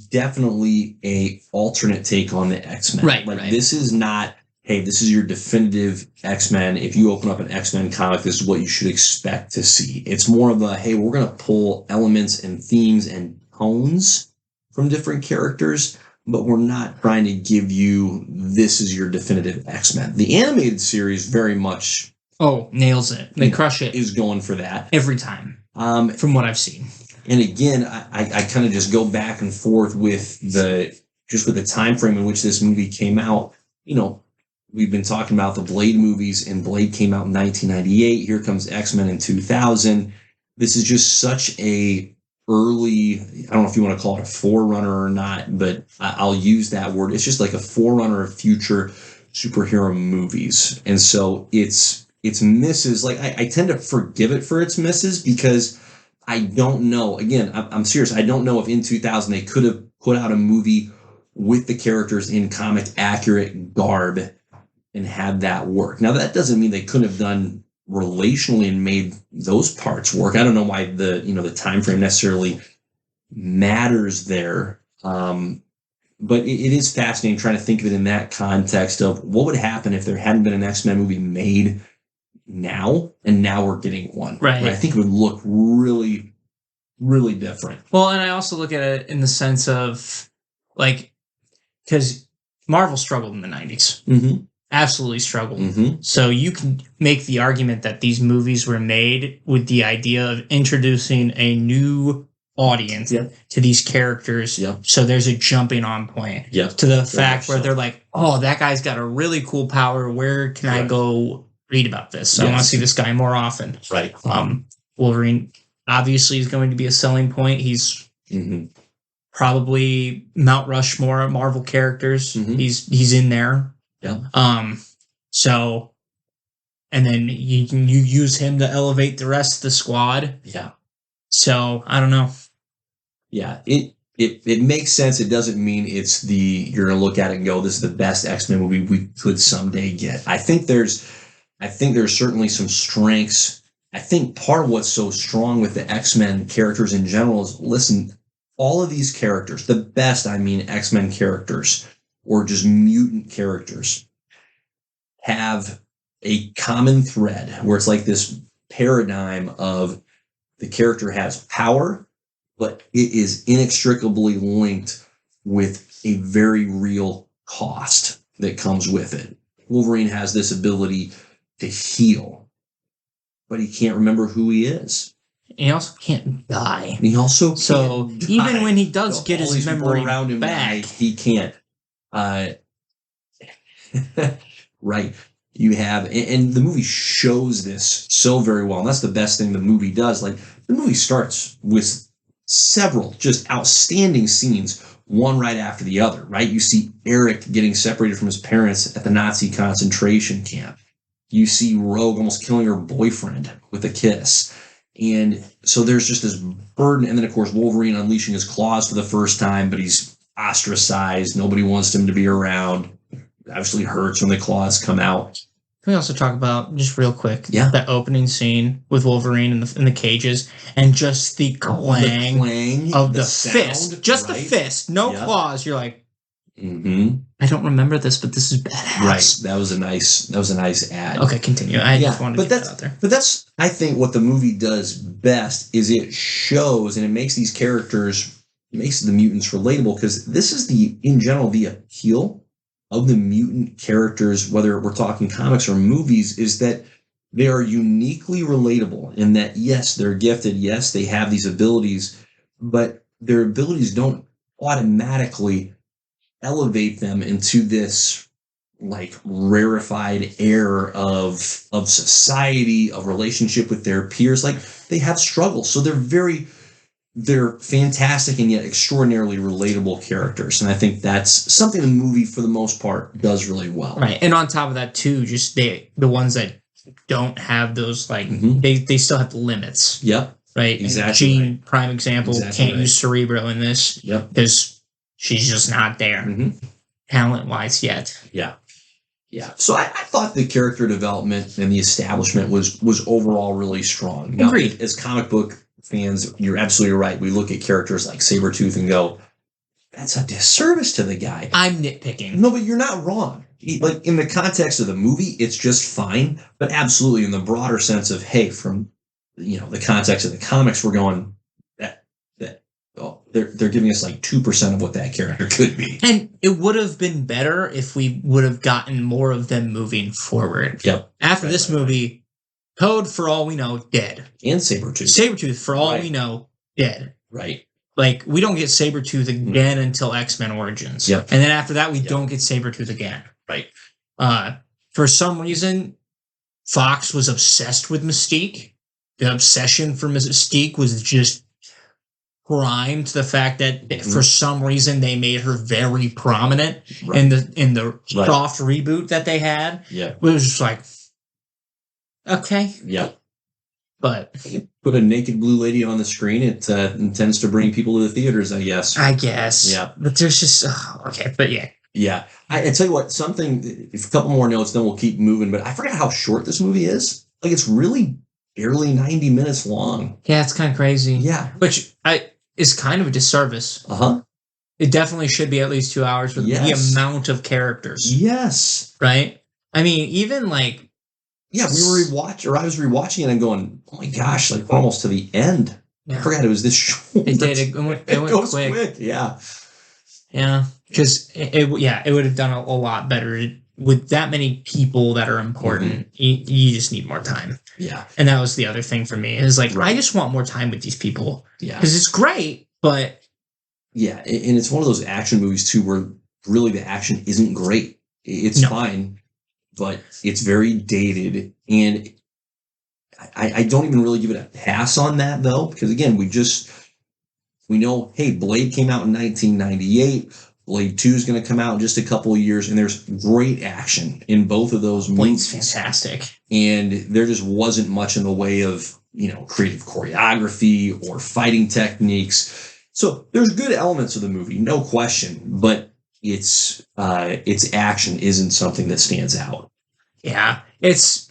definitely a alternate take on the X-Men. Right. This is not, hey, this is your definitive X-Men. If you open up an X-Men comic, this is what you should expect to see. It's more of a, hey, we're going to pull elements and themes and tones from different characters, but we're not trying to give you, this is your definitive X-Men. The animated series very much... nails it. They crush it. Is going for that. Every time. From what I've seen. And again, I kind of just go back and forth with the time frame in which this movie came out. You know, we've been talking about the Blade movies, and Blade came out in 1998. Here comes X-Men in 2000. This is just such a early, I don't know if you want to call it a forerunner or not, but I'll use that word. It's just like a forerunner of future superhero movies. And so its misses, like I tend to forgive it for its misses because I don't know. Again, I'm serious. I don't know if in 2000 they could have put out a movie with the characters in comic accurate garb and had that work. Now, that doesn't mean they couldn't have done relationally and made those parts work. I don't know why the time frame necessarily matters there. But it is fascinating trying to think of it in that context of what would happen if there hadn't been an X-Men movie made now, and now we're getting one. Right. I think it would look really, really different. Well, and I also look at it in the sense of, like, because Marvel struggled in the 90s. Mm-hmm. Absolutely struggled. Mm-hmm. So you can make the argument that these movies were made with the idea of introducing a new audience to these characters. So there's a jumping on point to the fact where they're like, oh, that guy's got a really cool power. Where can I go read about this? I want to see this guy more often. Right. Wolverine obviously is going to be a selling point. He's probably Mount Rushmore of Marvel characters. He's in there. Yeah. So, and then you use him to elevate the rest of the squad. Yeah. So I don't know. Yeah. It makes sense. It doesn't mean you're gonna look at it and go, this is the best X-Men movie we could someday get. I think there's certainly some strengths. I think part of what's so strong with the X-Men characters in general is, listen, all of these characters, the best, X-Men characters, or just mutant characters, have a common thread where it's like this paradigm of the character has power, but it is inextricably linked with a very real cost that comes with it. Wolverine has this ability to heal, but he can't remember who he is. He also can't die. Even when he does get his memory around him back, he can't. Right. You have, and the movie shows this so very well, and that's the best thing the movie does. Like, the movie starts with several just outstanding scenes, one right after the other, right? You see Eric getting separated from his parents at the Nazi concentration camp. You see Rogue almost killing her boyfriend with a kiss. And so there's just this burden. And then, of course, Wolverine unleashing his claws for the first time, but he's ostracized. Nobody wants him to be around. Obviously hurts when the claws come out. Can we also talk about, just real quick, Yeah. that opening scene with Wolverine in the cages, and just the clang of the sound, fist. Just right? the fist. No claws. You're like, I don't remember this, but this is badass. Right. That was a nice ad. Okay, continue. I just wanted to get that out there. But that's, I think, what the movie does best is it shows and it makes these characters, makes the mutants relatable, because this is in general, the appeal of the mutant characters, whether we're talking comics or movies, is that they are uniquely relatable in that, yes, they're gifted, yes, they have these abilities, but their abilities don't automatically elevate them into this like rarefied air of society, of relationship with their peers. Like, they have struggles. So they're fantastic and yet extraordinarily relatable characters. And I think that's something the movie, for the most part, does really well. Right. And on top of that, too, just the ones that don't have those, like, they still have the limits. Yep. Right. Exactly. Jean, right. prime example, can't use Cerebro in this. Yep. Because she's just not there. Talent-wise yet. Yeah. Yeah. So I thought the character development and the establishment was overall really strong. Now, agreed. As comic book fans, you're absolutely right. We look at characters like Sabretooth and go, that's a disservice to the guy. I'm nitpicking. No, but you're not wrong. Like, in the context of the movie, it's just fine. But absolutely, in the broader sense of, hey, from the context of the comics, we're going they're giving us like 2% of what that character could be. And it would have been better if we would have gotten more of them moving forward. Yep. After this movie, Toad, for all we know, dead. And Sabretooth. Sabretooth, for all we know, dead. Right. Like, we don't get Sabretooth again until X-Men Origins. Yep. And then after that, we don't get Sabretooth again. Right. For some reason, Fox was obsessed with Mystique. The obsession for Mystique was just primed to the fact that for some reason they made her very prominent in the soft reboot that they had. Yeah. It was just like, okay. Yeah. But put a naked blue lady on the screen, it intends to bring people to the theaters, I guess. Yeah. But there's just okay, but yeah. Yeah. I tell you what, a couple more notes, then we'll keep moving. But I forgot how short this movie is. Like, it's really barely 90 minutes long. Yeah, it's kind of crazy. Yeah. Which is kind of a disservice. It definitely should be at least 2 hours with the amount of characters. Yes. Right? I mean, even like... Yeah, I was rewatching it and going, oh my gosh, like almost to the end. Yeah. I forgot it was this short. It did. It went quick. Yeah. Yeah. Because it would have done a lot better. With that many people that are important, you just need more time. Yeah. And that was the other thing for me. Is like, I just want more time with these people. Yeah. Because it's great, but... Yeah, and it's one of those action movies, too, where really the action isn't great. It's fine, but it's very dated. And I don't even really give it a pass on that, though, because, again, we know, hey, Blade came out in 1998. Blade 2 is going to come out in just a couple of years, and there's great action in both of those movies. Blade's fantastic. And there just wasn't much in the way of, creative choreography or fighting techniques. So there's good elements of the movie, no question, but its action isn't something that stands out. Yeah, it's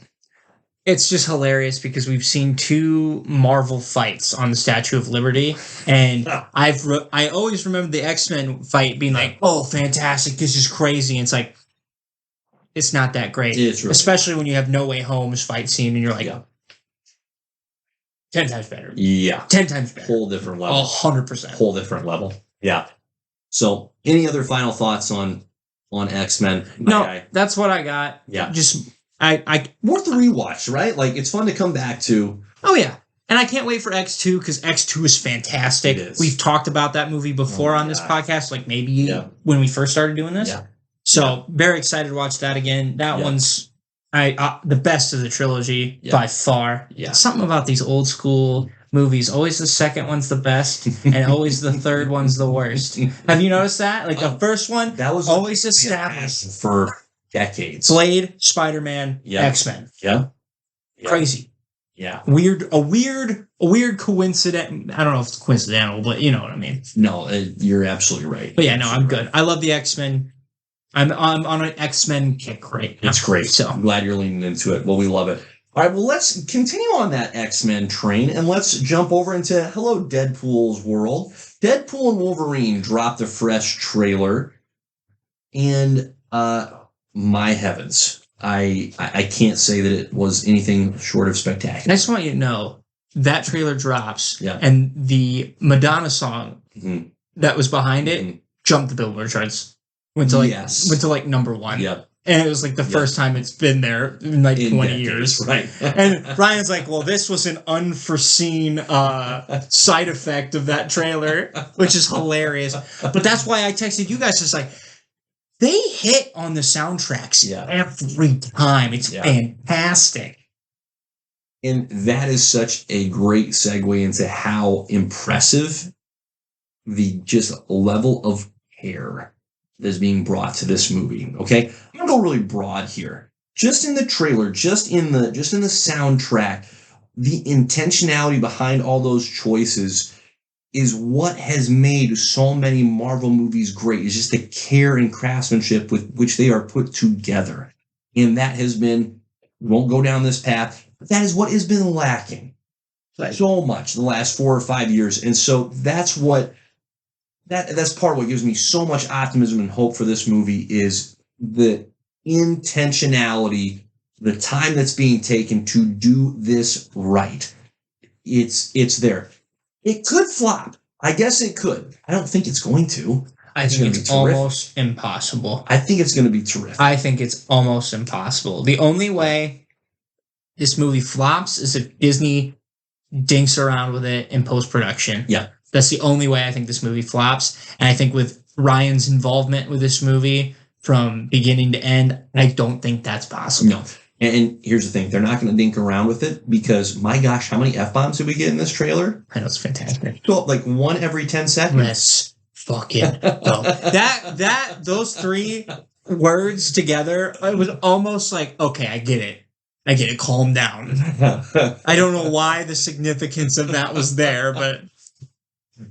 just hilarious because we've seen 2 Marvel fights on the Statue of Liberty, and I always remember the X-Men fight being like, oh, fantastic, this is crazy. And it's like, it's not that great. It's really especially when you have No Way Home's fight scene and you're like, 10 times better. Yeah. 10 times better. Whole different level. 100%. Whole different level. Yeah. So, any other final thoughts on X-Men? No, that's what I got. Yeah. Just... I worth the rewatch, right? Like, it's fun to come back to. Oh yeah, and I can't wait for X2 because X2 is fantastic. It is. We've talked about that movie before on this podcast, like maybe when we first started doing this. Yeah. So very excited to watch that again. That one's the best of the trilogy by far. Yeah. Something about these old school movies, always the second one's the best, and always the third one's the worst. Have you noticed that? Like the first one, that was always established for decades. Blade, Spider-Man, Yep. X-Men. Yeah. Crazy. Yeah. A weird coincidence. I don't know if it's coincidental, but you know what I mean. No, you're absolutely right. But yeah, no, I'm good. I love the X-Men. I'm on an X-Men kick right now. It's great. So I'm glad you're leaning into it. Well, we love it. All right, well, let's continue on that X-Men train, and let's jump over into Hello Deadpool's world. Deadpool and Wolverine dropped a fresh trailer, and my heavens, I can't say that it was anything short of spectacular. I just want you to know that trailer drops, Yeah. and the Madonna song Mhm. that was behind it Mhm. jumped the Billboard charts. Went to like number one. Yep. And it was like the first time it's been there in like 20 years. Right. And Ryan's like, well, this was an unforeseen side effect of that trailer, which is hilarious. But that's why I texted you guys, just like, they hit on the soundtracks every time. It's fantastic. And that is such a great segue into how impressive the just level of care that is being brought to this movie. Okay, I'm gonna go really broad here. Just in the trailer, just in the soundtrack, the intentionality behind all those choices is what has made so many Marvel movies great. It's just the care and craftsmanship with which they are put together, and that has been. We won't go down this path, but that is what has been lacking so much the last 4 or 5 years, and so that's what. That's part of what gives me so much optimism and hope for this movie is the intentionality, the time that's being taken to do this right. It's there. It could flop. I guess it could. I don't think it's going to. I think it's almost impossible. I think it's going to be terrific. I think it's almost impossible. The only way this movie flops is if Disney dinks around with it in post-production. Yeah. That's the only way I think this movie flops. And I think with Ryan's involvement with this movie from beginning to end, I don't think that's possible. No. And here's the thing. They're not going to dink around with it because, my gosh, how many F-bombs did we get in this trailer? I know, it's fantastic. So, like one every 10 seconds? Let's fucking go. Those three words together, it was almost like, okay, I get it. Calm down. I don't know why the significance of that was there, but...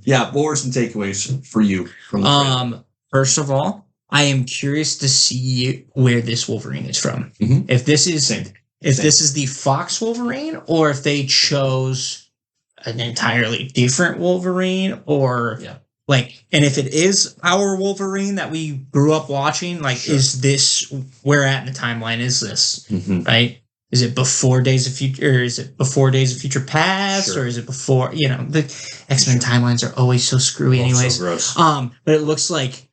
Yeah, what were some takeaways for you from the trailer? First of all, I am curious to see where this Wolverine is from. Mm-hmm. If this is this is the Fox Wolverine, or if they chose an entirely different Wolverine, or and if it is our Wolverine that we grew up watching, is this where at in the timeline is this? Mm-hmm. Right? Is it before Days of Future, or is it before Days of Future Past, or is it before, the X-Men timelines are always so screwy anyways. So gross. But it looks like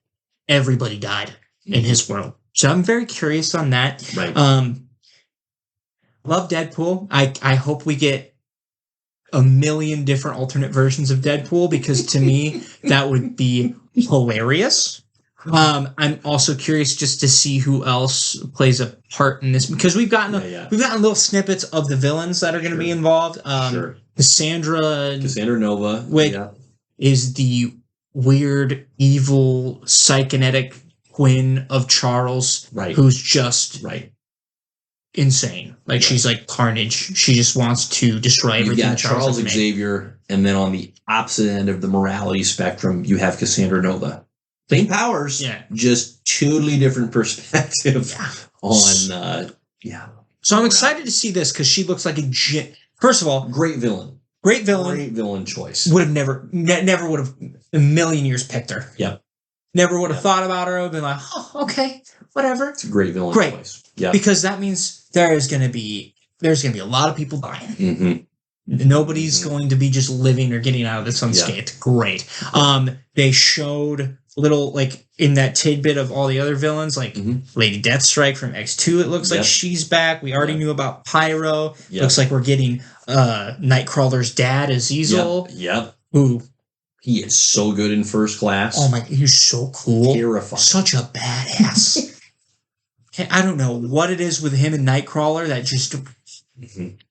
everybody died in his world. So I'm very curious on that. Right. Love Deadpool. I hope we get a million different alternate versions of Deadpool, because to me, that would be hilarious. I'm also curious just to see who else plays a part in this, because we've gotten little snippets of the villains that are going to be involved. Cassandra Nova, which is the weird, evil, psychonetic twin of Charles, who's just insane. She's like Carnage. She just wants to destroy everything. You got Charles Xavier, and then on the opposite end of the morality spectrum, you have Cassandra Nova. Same powers, just totally different perspective on, So I'm excited to see this, because she looks like first of all, great villain. Great villain choice. Would have never would have a million years picked her. Yep. Never would have thought about her. I would have been like, oh, okay, whatever. It's a great villain choice. Yeah. Because that means there's going to be a lot of people dying. Mm-hmm. Nobody's going to be just living or getting out of this unscathed. Yeah. Great. They showed little, in that tidbit of all the other villains, Lady Deathstrike from X2, it looks like she's back. We already knew about Pyro. Looks like we're getting Nightcrawler's dad, Azazel. Yep. Who... He is so good in First Class. Oh my... He's so cool. Terrifying. Such a badass. I don't know what it is with him and Nightcrawler that just...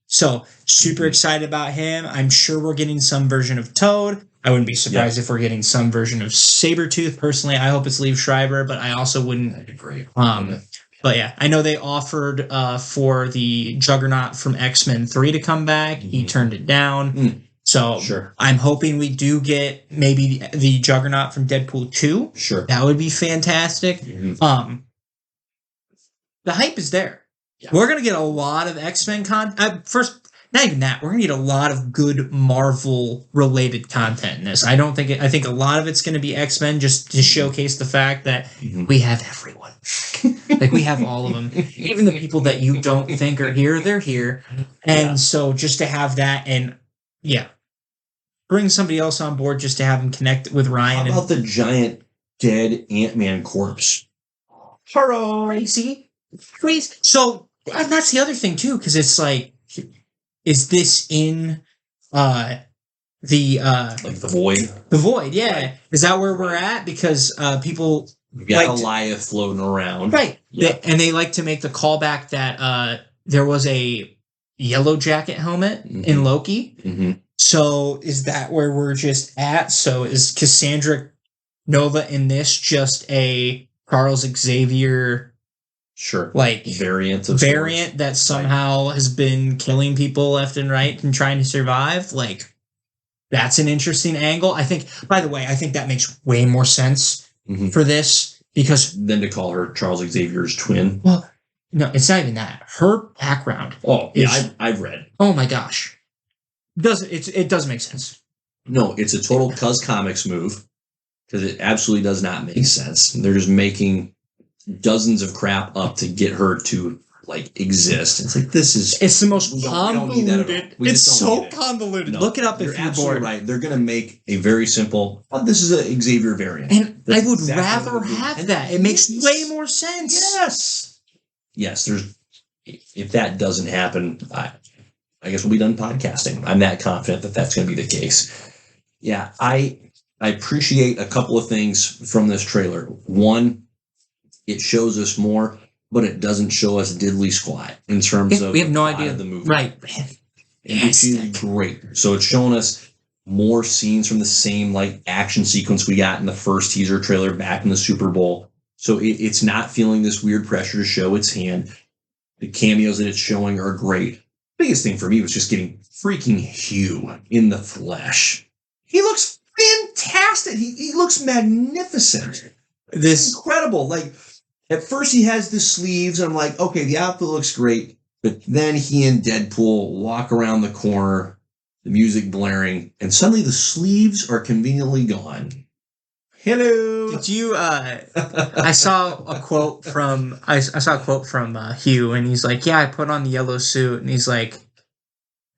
So super excited about him. I'm sure we're getting some version of Toad. I wouldn't be surprised if we're getting some version of Sabretooth. Personally, I hope it's Liev Schreiber, but I also wouldn't. That'd be great. But yeah, I know they offered for the Juggernaut from X-Men 3 to come back. He turned it down. So Sure. I'm hoping we do get maybe the Juggernaut from Deadpool 2. Sure. That would be fantastic. The hype is there. Yeah. We're going to get a lot of X-Men content. First, not even that. We're going to get a lot of good Marvel-related content in this. I think a lot of it's going to be X-Men just to showcase the fact that we have everyone. Like, we have all of them. Even the people that you don't think are here, they're here. And so just to have that and, bring somebody else on board just to have them connect with Ryan. How about the giant dead Ant-Man corpse? Crazy. So that's the other thing too, because it's like, is this in like the void? The void, yeah. Right. Is that where we're at? Because people We've got Goliath floating around, right? Yeah. And they like to make the callback that there was a Yellow Jacket helmet in Loki. So is that where we're just at? So is Cassandra Nova in this just a Charles Xavier variant that somehow has been killing people left and right and trying to survive? Like, that's an interesting angle. I think, by the way, that makes way more sense for this, because than to call her Charles Xavier's twin. Well, no, it's not even that. Her background. Oh, yeah, I've read. Oh my gosh. It does make sense. No, it's a total Cuz Comics move, because it absolutely does not make sense. They're just making dozens of crap up to get her to exist. It's like, it's the most convoluted. It's so convoluted. No, look it up if you're bored. Right. They're going to make a very simple, this is a Xavier variant. And I would rather have that. It makes way more sense. Yes, if that doesn't happen, I guess we'll be done podcasting. I'm that confident that that's going to be the case. Yeah, I appreciate a couple of things from this trailer. One, it shows us more, but it doesn't show us diddly squat in terms of we have no idea of the movie. Right. Which is great. So it's showing us more scenes from the same action sequence we got in the first teaser trailer back in the Super Bowl. So it's not feeling this weird pressure to show its hand. The cameos that it's showing are great. Biggest thing for me was just getting freaking Hugh in the flesh. He looks fantastic. He looks magnificent. This incredible. At first he has the sleeves, and I'm like, okay, the outfit looks great. But then he and Deadpool walk around the corner, the music blaring, and suddenly the sleeves are conveniently gone. Hello. Did you? I saw a quote from Hugh, and he's like, "Yeah, I put on the yellow suit," and he's like,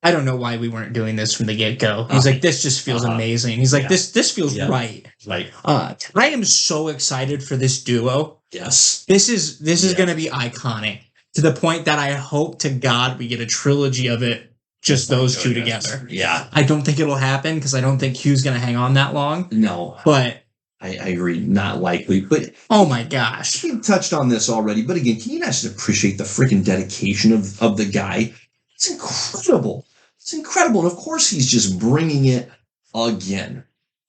"I don't know why we weren't doing this from the get-go." He's like, "This just feels amazing." He's like, "This feels right." I am so excited for this duo. Yes, this is going to be iconic, to the point that I hope to God we get a trilogy of it. Just those two together. Yeah, I don't think it'll happen, because I don't think Hugh's going to hang on that long. No, but. I agree, not likely, but... Oh my gosh. We touched on this already, but again, can you not just appreciate the freaking dedication of the guy? It's incredible. It's incredible, and of course he's just bringing it again.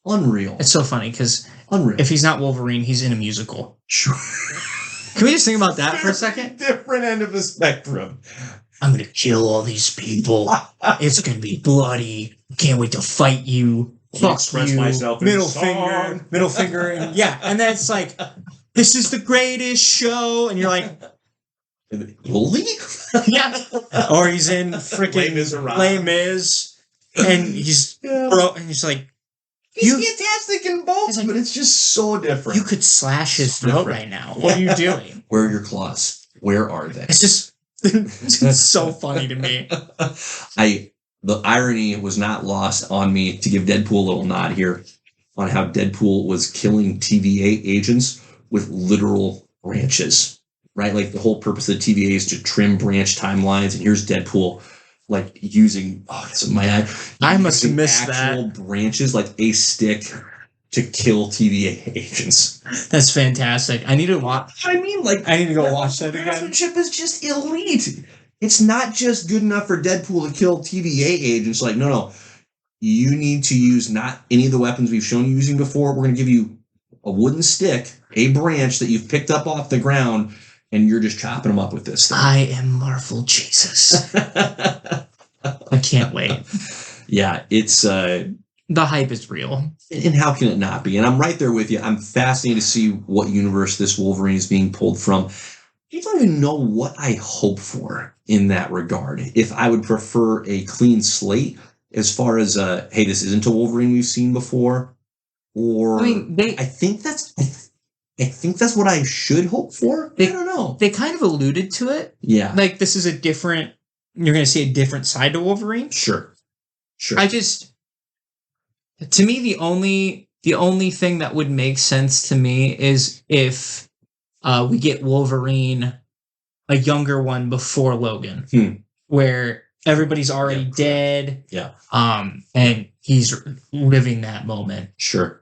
Unreal. It's so funny, because if he's not Wolverine, he's in a musical. Sure. Can we just think about that for a second? Different end of the spectrum. I'm going to kill all these people. It's going to be bloody. Can't wait to fight you. Express myself in middle finger, and and then it's like, this is the greatest show, and you're like, really? Yeah. Or he's in freaking Les Mis, and he's and he's like, he's fantastic in both, but it's just so different. You could slash his throat right now. What are you doing? Where are your claws? Where are they? It's just it's so funny to me. The irony was not lost on me, to give Deadpool a little nod here, on how Deadpool was killing TVA agents with literal branches, right? The whole purpose of the TVA is to trim branch timelines, and here's Deadpool, using, my eye. I must have missed actual branches, a stick, to kill TVA agents. That's fantastic. I need to watch. I need to go watch that again. Craftsmanship is just elite. it's not just good enough for Deadpool to kill TVA agents. Like, no. You need to use not any of the weapons we've shown you using before. We're going to give you a wooden stick, a branch that you've picked up off the ground, and you're just chopping them up with this thing. I am Marvel Jesus. I can't wait. Yeah, it's... the hype is real. And how can it not be? And I'm right there with you. I'm fascinated to see what universe this Wolverine is being pulled from. I don't even know what I hope for in that regard. If I would prefer a clean slate as far as, hey, this isn't a Wolverine we've seen before, or I mean, I think that's what I should hope for. I don't know. They kind of alluded to it. Yeah. Like, this is you're going to see a different side to Wolverine. Sure. To me, the only thing that would make sense to me is if we get Wolverine, a younger one before Logan, where everybody's already dead. Yeah. And he's living that moment. Sure.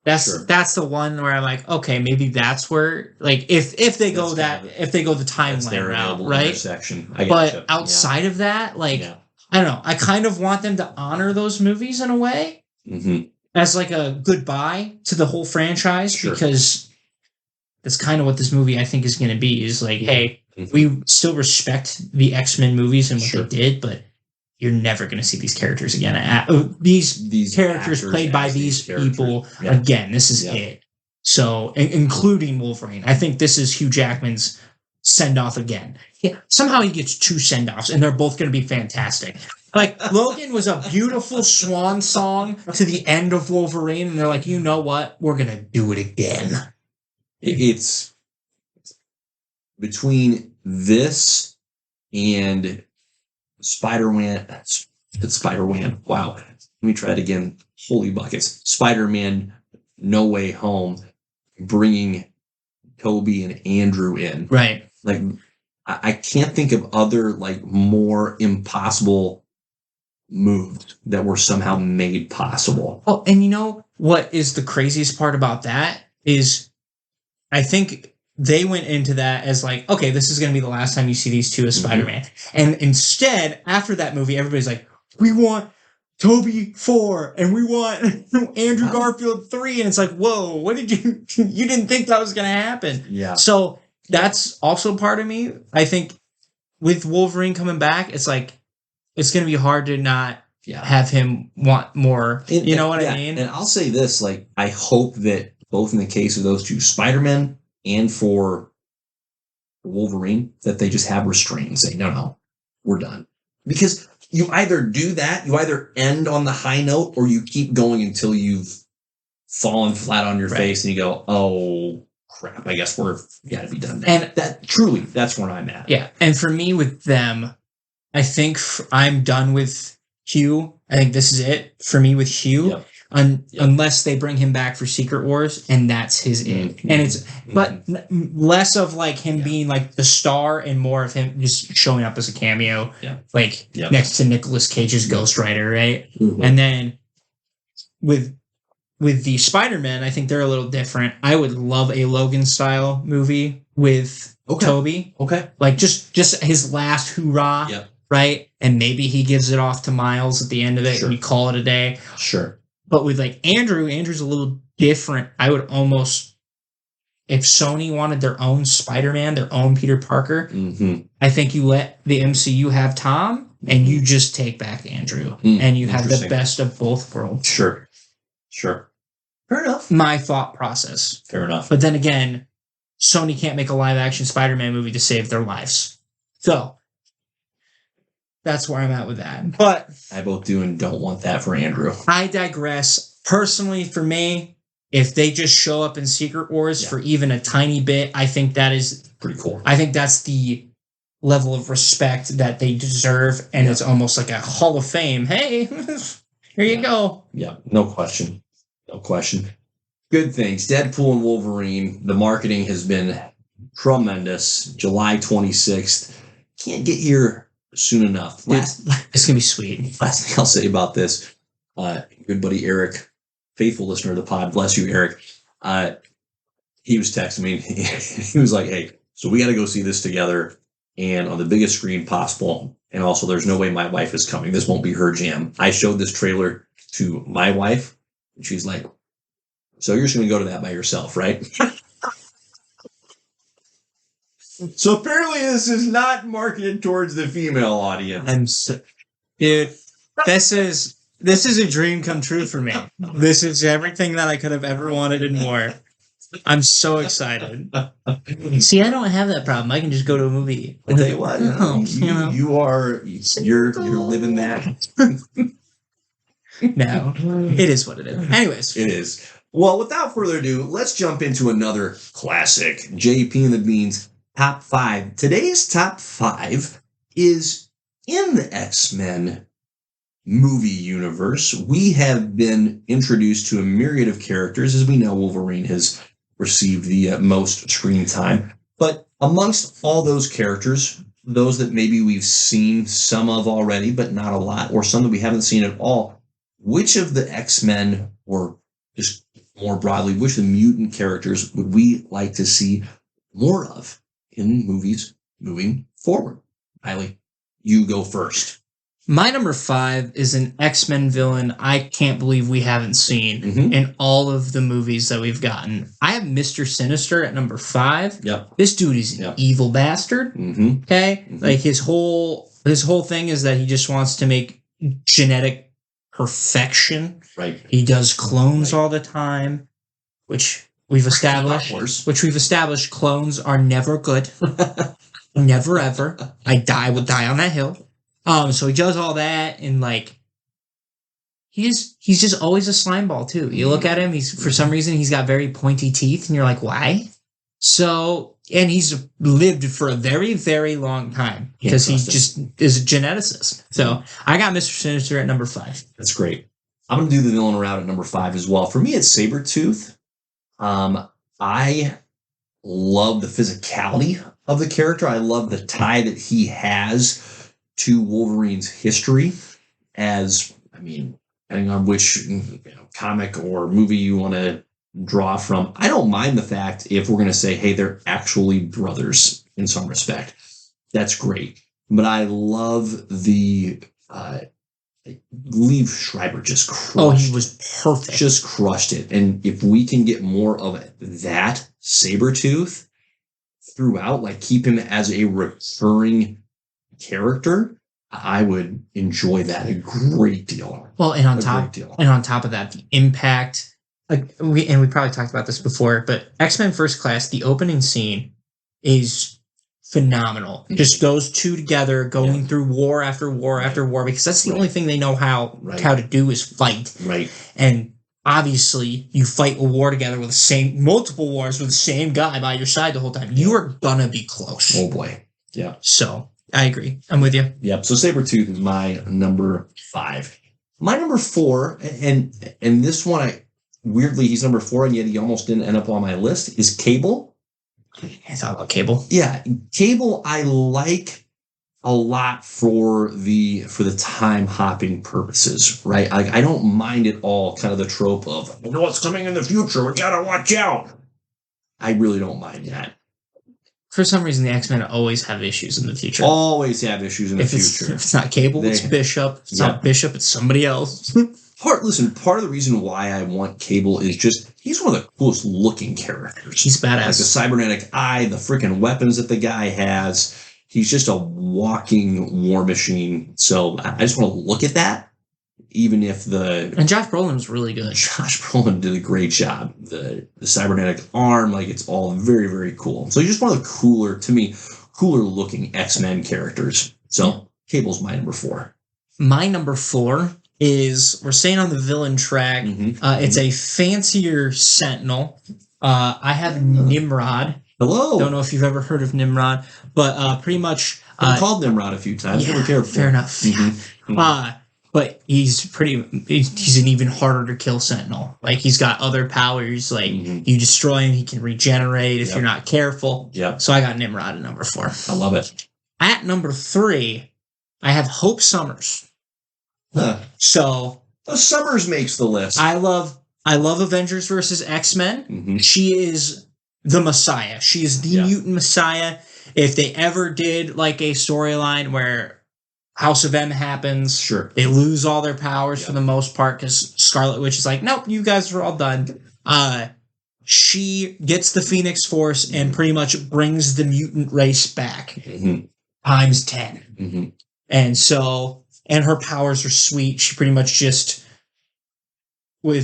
That's the one where I'm like, okay, maybe that's where, like, if they go the timeline route, right? But outside of that, like, I don't know. I kind of want them to honor those movies in a way. Mm-hmm. As like a goodbye to the whole franchise, because that's kind of what this movie I think is going to be. Is like, hey, we still respect the X-Men movies and what they did, but you're never going to see these characters again. These characters played by these people again. This is it. So, including Wolverine, I think this is Hugh Jackman's send off again. Yeah, somehow he gets 2 send offs, and they're both going to be fantastic. Like, Logan was a beautiful swan song to the end of Wolverine, and they're like, you know what? We're going to do it again. It's between this and Spider-Man. Wow. Let me try it again. Holy buckets. Spider-Man No Way Home, bringing Toby and Andrew in. Right. Like, I can't think of other, like, more impossible moves that were somehow made possible. Oh, and you know what is the craziest part about that is I think they went into that as like, okay, this is going to be the last time you see these two as Spider-Man. And instead, after that movie, everybody's like, we want Toby 4 and we want Andrew Garfield 3. And it's like, whoa, what did you didn't think that was going to happen. Yeah. So that's also part of me. I think with Wolverine coming back, it's like, it's going to be hard to not have him want more. You know what I mean? And I'll say this, like, I hope that both in the case of those two, Spider-Man and for Wolverine, that they just have restraint and say, no, we're done. Because you either do that, you either end on the high note, or you keep going until you've fallen flat on your face and you go, oh, crap, I guess we're got to be done now. And that's where I'm at. Yeah. And for me with them, I think I'm done with Hugh. I think this is it for me with Hugh, unless they bring him back for Secret Wars, and that's his it. And it's but less of like him being like the star and more of him just showing up as a cameo, next to Nicolas Cage's Ghost Rider, right? And then with the Spider-Man, I think they're a little different. I would love a Logan style movie with Toby. Okay, like just his last hoorah. Yep. Right? And maybe he gives it off to Miles at the end of it and we call it a day. Sure. But with like Andrew's a little different. I would almost, if Sony wanted their own Spider-Man, their own Peter Parker, I think you let the MCU have Tom and you just take back Andrew and you have the best of both worlds. Sure. Fair enough. My thought process. Fair enough. But then again, Sony can't make a live action Spider-Man movie to save their lives. So that's where I'm at with that. But I both do and don't want that for Andrew. I digress. Personally, for me, if they just show up in Secret Wars for even a tiny bit, I think that is pretty cool. I think that's the level of respect that they deserve, and it's almost like a Hall of Fame. Hey, here you go. Yeah, no question. Good things. Deadpool and Wolverine. The marketing has been tremendous. July 26th. Can't get here soon enough. It's gonna be sweet. Last thing I'll say about this, good buddy Eric, faithful listener of the pod, bless you, Eric. He was texting me. He was like, "Hey, so we got to go see this together. and on the biggest screen possible. And also, there's no way my wife is coming. This won't be her jam. I showed this trailer to my wife, and she's like, so you're just going to go to that by yourself, right? So apparently this is not marketed towards the female audience. Dude, this is a dream come true for me. This is everything that I could have ever wanted and more. I'm so excited. See, I don't have that problem. I can just go to a movie. I'll tell you what, you're living that. No, it is what it is. Anyways. It is. Well, without further ado, let's jump into another classic. JP and the Beans Top 5. Today's Top 5 is in the X-Men movie universe. We have been introduced to a myriad of characters. As we know, Wolverine has received the most screen time. But amongst all those characters, those that maybe we've seen some of already, but not a lot, or some that we haven't seen at all, which of the X-Men, or just more broadly, which of the mutant characters would we like to see more of in movies moving forward? Riley, you go first. My number 5 is an X-Men villain I can't believe we haven't seen in all of the movies that we've gotten. I have Mr. Sinister at number 5. Yep. This dude is an evil bastard. Okay? Like his whole thing is that he just wants to make genetic perfection. Right. He does clones all the time, which we've established clones are never good. Never ever. I would die on that hill. So he does all that, and like he's just always a slime ball too. You look at him, for some reason he's got very pointy teeth, and you're like, why? So, and he's lived for a very, very long time because he just is a geneticist. So I got Mr. Sinister at number 5. That's great. I'm gonna do the villain route at number 5 as well. For me, it's Sabretooth. I love the physicality of the character. I love the tie that he has to Wolverine's history, as, I mean, depending on which comic or movie you want to draw from. I don't mind the fact if we're going to say, hey, they're actually brothers in some respect. That's great. But I love the Liev Schreiber just crushed. Oh, he was perfect. Just crushed it. And if we can get more of that Sabretooth throughout, like keep him as a recurring character, I would enjoy that a great deal. Well, and on top of that, the impact. We probably talked about this before, but X-Men First Class, the opening scene is phenomenal. Just those two together going through war after war after war, because that's the only thing they know how to do is fight. Right. And obviously, you fight a war together with multiple wars with the same guy by your side the whole time. You are gonna be close. Oh boy. Yeah. So I agree. I'm with you. Yep. So Sabretooth is my number 5. My number 4, and this one, weirdly, he's number 4, and yet he almost didn't end up on my list, is Cable. I thought about Cable. Yeah. Cable I like a lot for the time hopping purposes, right? I don't mind at all kind of the trope of, you know what's coming in the future, we gotta watch out. I really don't mind that. For some reason, the X-Men always have issues in the future. Always have issues in the future. If it's not Cable, it's Bishop. If it's not Bishop, it's somebody else. Part of the reason why I want Cable is just, he's one of the coolest looking characters. He's badass. Like the cybernetic eye, the freaking weapons that the guy has. He's just a walking war machine. So I just want to look at that. Even if and Josh Brolin was really good. Josh Brolin did a great job. The cybernetic arm, like, it's all very, very cool. So he's just one of the cooler looking X-Men characters. So Cable's my number 4. My number 4 is, we're staying on the villain track. It's a fancier Sentinel. I have Nimrod. Hello. Don't know if you've ever heard of Nimrod, but pretty much I've called Nimrod a few times. Yeah, never cared for fair enough. But he's an even harder to kill Sentinel. Like, he's got other powers. Like, you destroy him, he can regenerate if you're not careful. Yep. So I got Nimrod at number 4. I love it. At number 3, I have Hope Summers. So Summers makes the list. I love Avengers versus X-Men. She is the Messiah. She is the mutant Messiah. if they ever did like a storyline where House of M happens, Sure. they lose all their powers for the most part because Scarlet Witch is like, nope, you guys are all done. She gets the Phoenix Force and pretty much brings the mutant race back times 10. And so, and her powers are sweet. She pretty much just,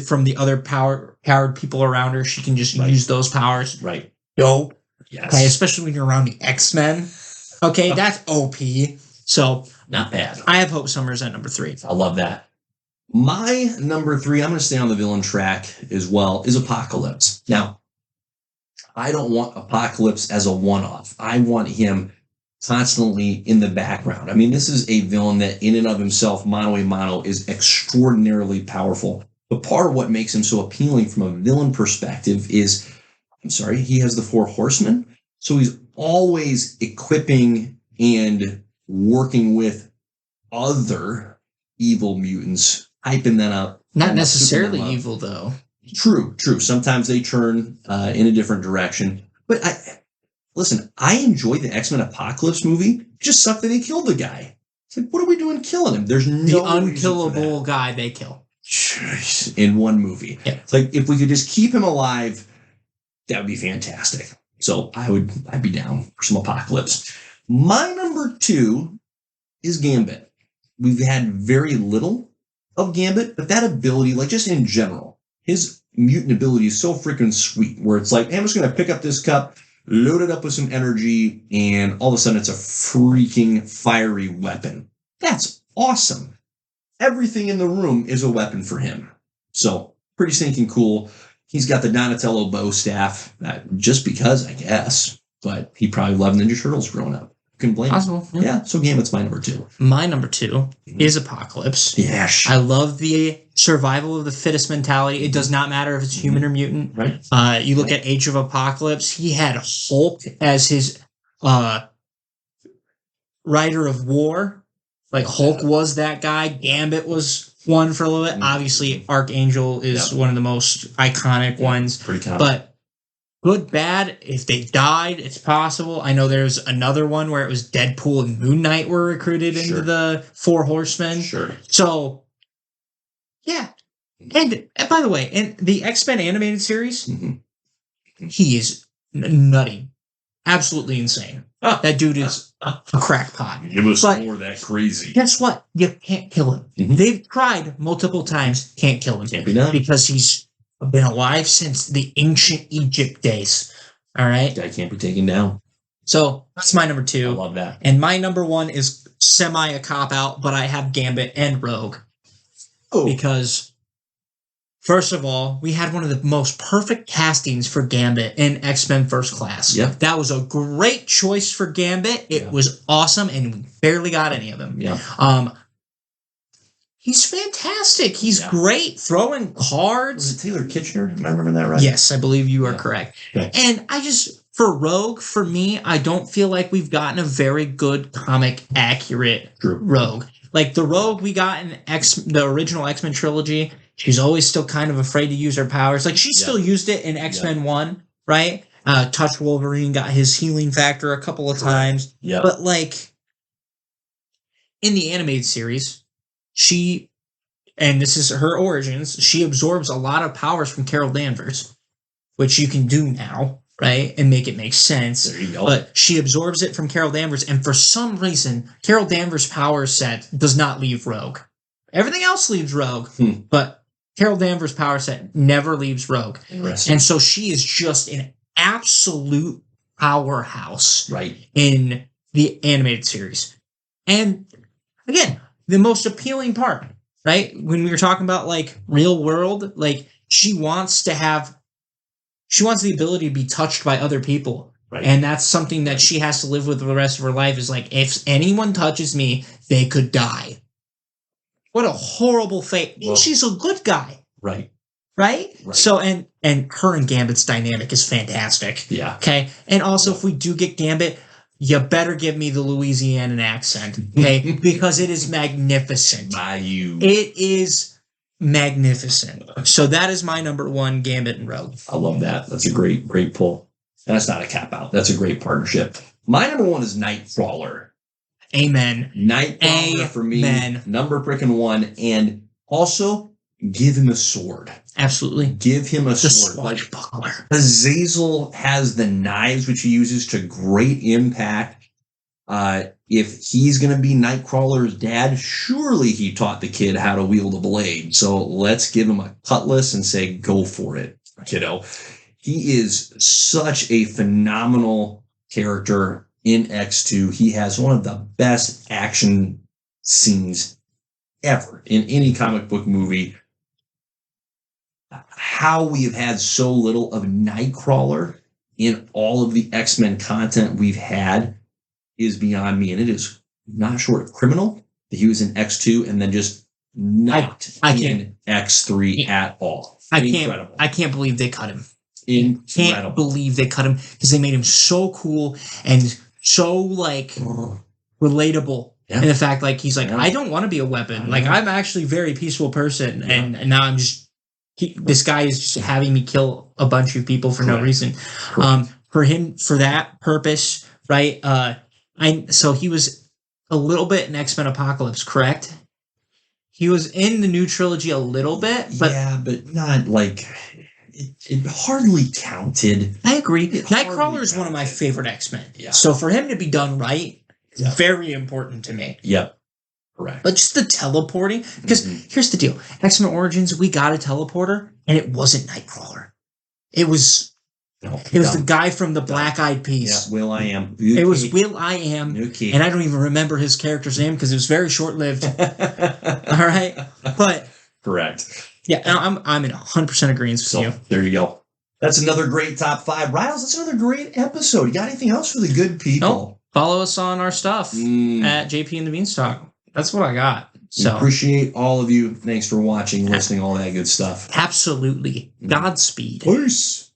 from the other powered people around her, she can just use those powers. Right. Dope. Yes. Okay, especially when you're around the X-Men. Okay, that's OP. So, not bad. I have Hope Summers at number 3. I love that. My number 3, I'm going to stay on the villain track as well, is Apocalypse. Now, I don't want Apocalypse as a one-off. I want him constantly in the background. I mean, this is a villain that in and of himself, mano a mano, is extraordinarily powerful. But part of what makes him so appealing from a villain perspective is, he has the 4 horsemen. So he's always equipping and working with other evil mutants, hyping them up. Not necessarily evil, though. True. Sometimes they turn in a different direction. But I enjoyed the X-Men Apocalypse movie. It just sucked that they killed the guy. It's like, what are we doing killing him? There's no the unkillable guy they kill. In one movie. Yeah. It's like, if we could just keep him alive, that would be fantastic. So I'd be down for some Apocalypse. My number 2 is Gambit. We've had very little of Gambit, but that ability, like just in general, his mutant ability is so freaking sweet, where it's like, hey, I'm just going to pick up this cup, load it up with some energy, and all of a sudden it's a freaking fiery weapon. That's awesome. Everything in the room is a weapon for him. So pretty stinking cool. He's got the Donatello bow staff, just because, I guess, but he probably loved Ninja Turtles growing up. Couldn't blame him. Yeah, so Gambit's my number 2. My number 2 is Apocalypse. Yes. I love the survival of the fittest mentality. It does not matter if it's human or mutant. Right. You look at Age of Apocalypse, he had Hulk as his rider of war. Like, Hulk was that guy. Gambit was one for a little bit. Obviously, Archangel is one of the most iconic ones. Pretty common. But good, bad, if they died, it's possible. I know there's another one where it was Deadpool and Moon Knight were recruited into the 4 Horsemen. Sure. So, yeah. And by the way, in the X-Men animated series, he is nutty. Absolutely insane. That dude is a crackpot. It was more that crazy. Guess what? You can't kill him. They've tried multiple times. Can't kill him. Can't be done. Because he's been alive since the ancient Egypt days. All right? Guy can't be taken down. So that's my number 2. I love that. And my number 1 is semi a cop-out, but I have Gambit and Rogue. Oh. Because, first of all, we had one of the most perfect castings for Gambit in X-Men First Class. Yep. That was a great choice for Gambit. It was awesome, and we barely got any of them. Yeah. He's fantastic. He's great throwing cards. Was it Taylor Kitchener? Am I remembering that right? Yes, I believe you are correct. Okay. And for Rogue, for me, I don't feel like we've gotten a very good comic accurate Rogue. Like the Rogue we got in the original X-Men trilogy, she's always still kind of afraid to use her powers. Like she still used it in X-Men 1, right? Touch Wolverine, got his healing factor a couple of times. Yeah. But like in the animated series, and this is her origins, she absorbs a lot of powers from Carol Danvers, which you can do now, right? And make it make sense. There you go. But she absorbs it from Carol Danvers, and for some reason, Carol Danvers' power set does not leave Rogue. Everything else leaves Rogue, but Carol Danvers' power set never leaves Rogue. And so she is just an absolute powerhouse in the animated series. And again, the most appealing part, right? When we were talking about like real world, like she wants the ability to be touched by other people. Right. And that's something that she has to live with for the rest of her life is like, if anyone touches me, they could die. What a horrible fate. Well, she's a good guy. Right? So, and her and Gambit's dynamic is fantastic. Yeah. Okay. And also, if we do get Gambit, you better give me the Louisianan accent, okay? Because it is magnificent. Bayou. It is magnificent. So that is my number 1, Gambit and Rogue. I love that. That's a great pull. And that's not a cap out. That's a great partnership. My number one is Nightcrawler. Amen. Nightcrawler for me, number frickin' one, and also give him a sword. Absolutely. Give him a sword. Swashbuckler. Azazel has the knives which he uses to great impact. If he's going to be Nightcrawler's dad, surely he taught the kid how to wield a blade. So let's give him a cutlass and say, go for it, kiddo. He is such a phenomenal character in X2. He has one of the best action scenes ever in any comic book movie. How we have had so little of Nightcrawler in all of the X-Men content we've had is beyond me, and it is not short of criminal that he was in X2 and then just not in X3 at all. Incredible. I can't believe they cut him. Incredible. Can't believe they cut him because they made him so cool and so like relatable. Yeah. And the fact like he's like, I don't want to be a weapon. Like I'm actually a very peaceful person, and now I'm just this guy is just having me kill a bunch of people for no reason. For him, for that purpose, right? So he was a little bit in X-Men Apocalypse, correct? He was in the new trilogy a little bit, but but not like it hardly counted. I agree. Nightcrawler is one of my favorite X-Men. Yeah. So for him to be done right, very important to me. Yep. Correct. But just the teleporting, because here's the deal: X-Men Origins, we got a teleporter, and it wasn't Nightcrawler. It was the guy from the Black Eyed Peas. Yeah, Will I Am. It was Will I Am, and I don't even remember his character's name because it was very short lived. All right, but correct. Yeah, I'm in 100% agreement with you. There you go. That's another great top 5. Riles, that's another great episode. You got anything else for the good people? Nope. Follow us on our stuff at JP and the Beanstalk. That's what I got. So appreciate all of you. Thanks for watching, listening, all that good stuff. Absolutely. Godspeed. Peace.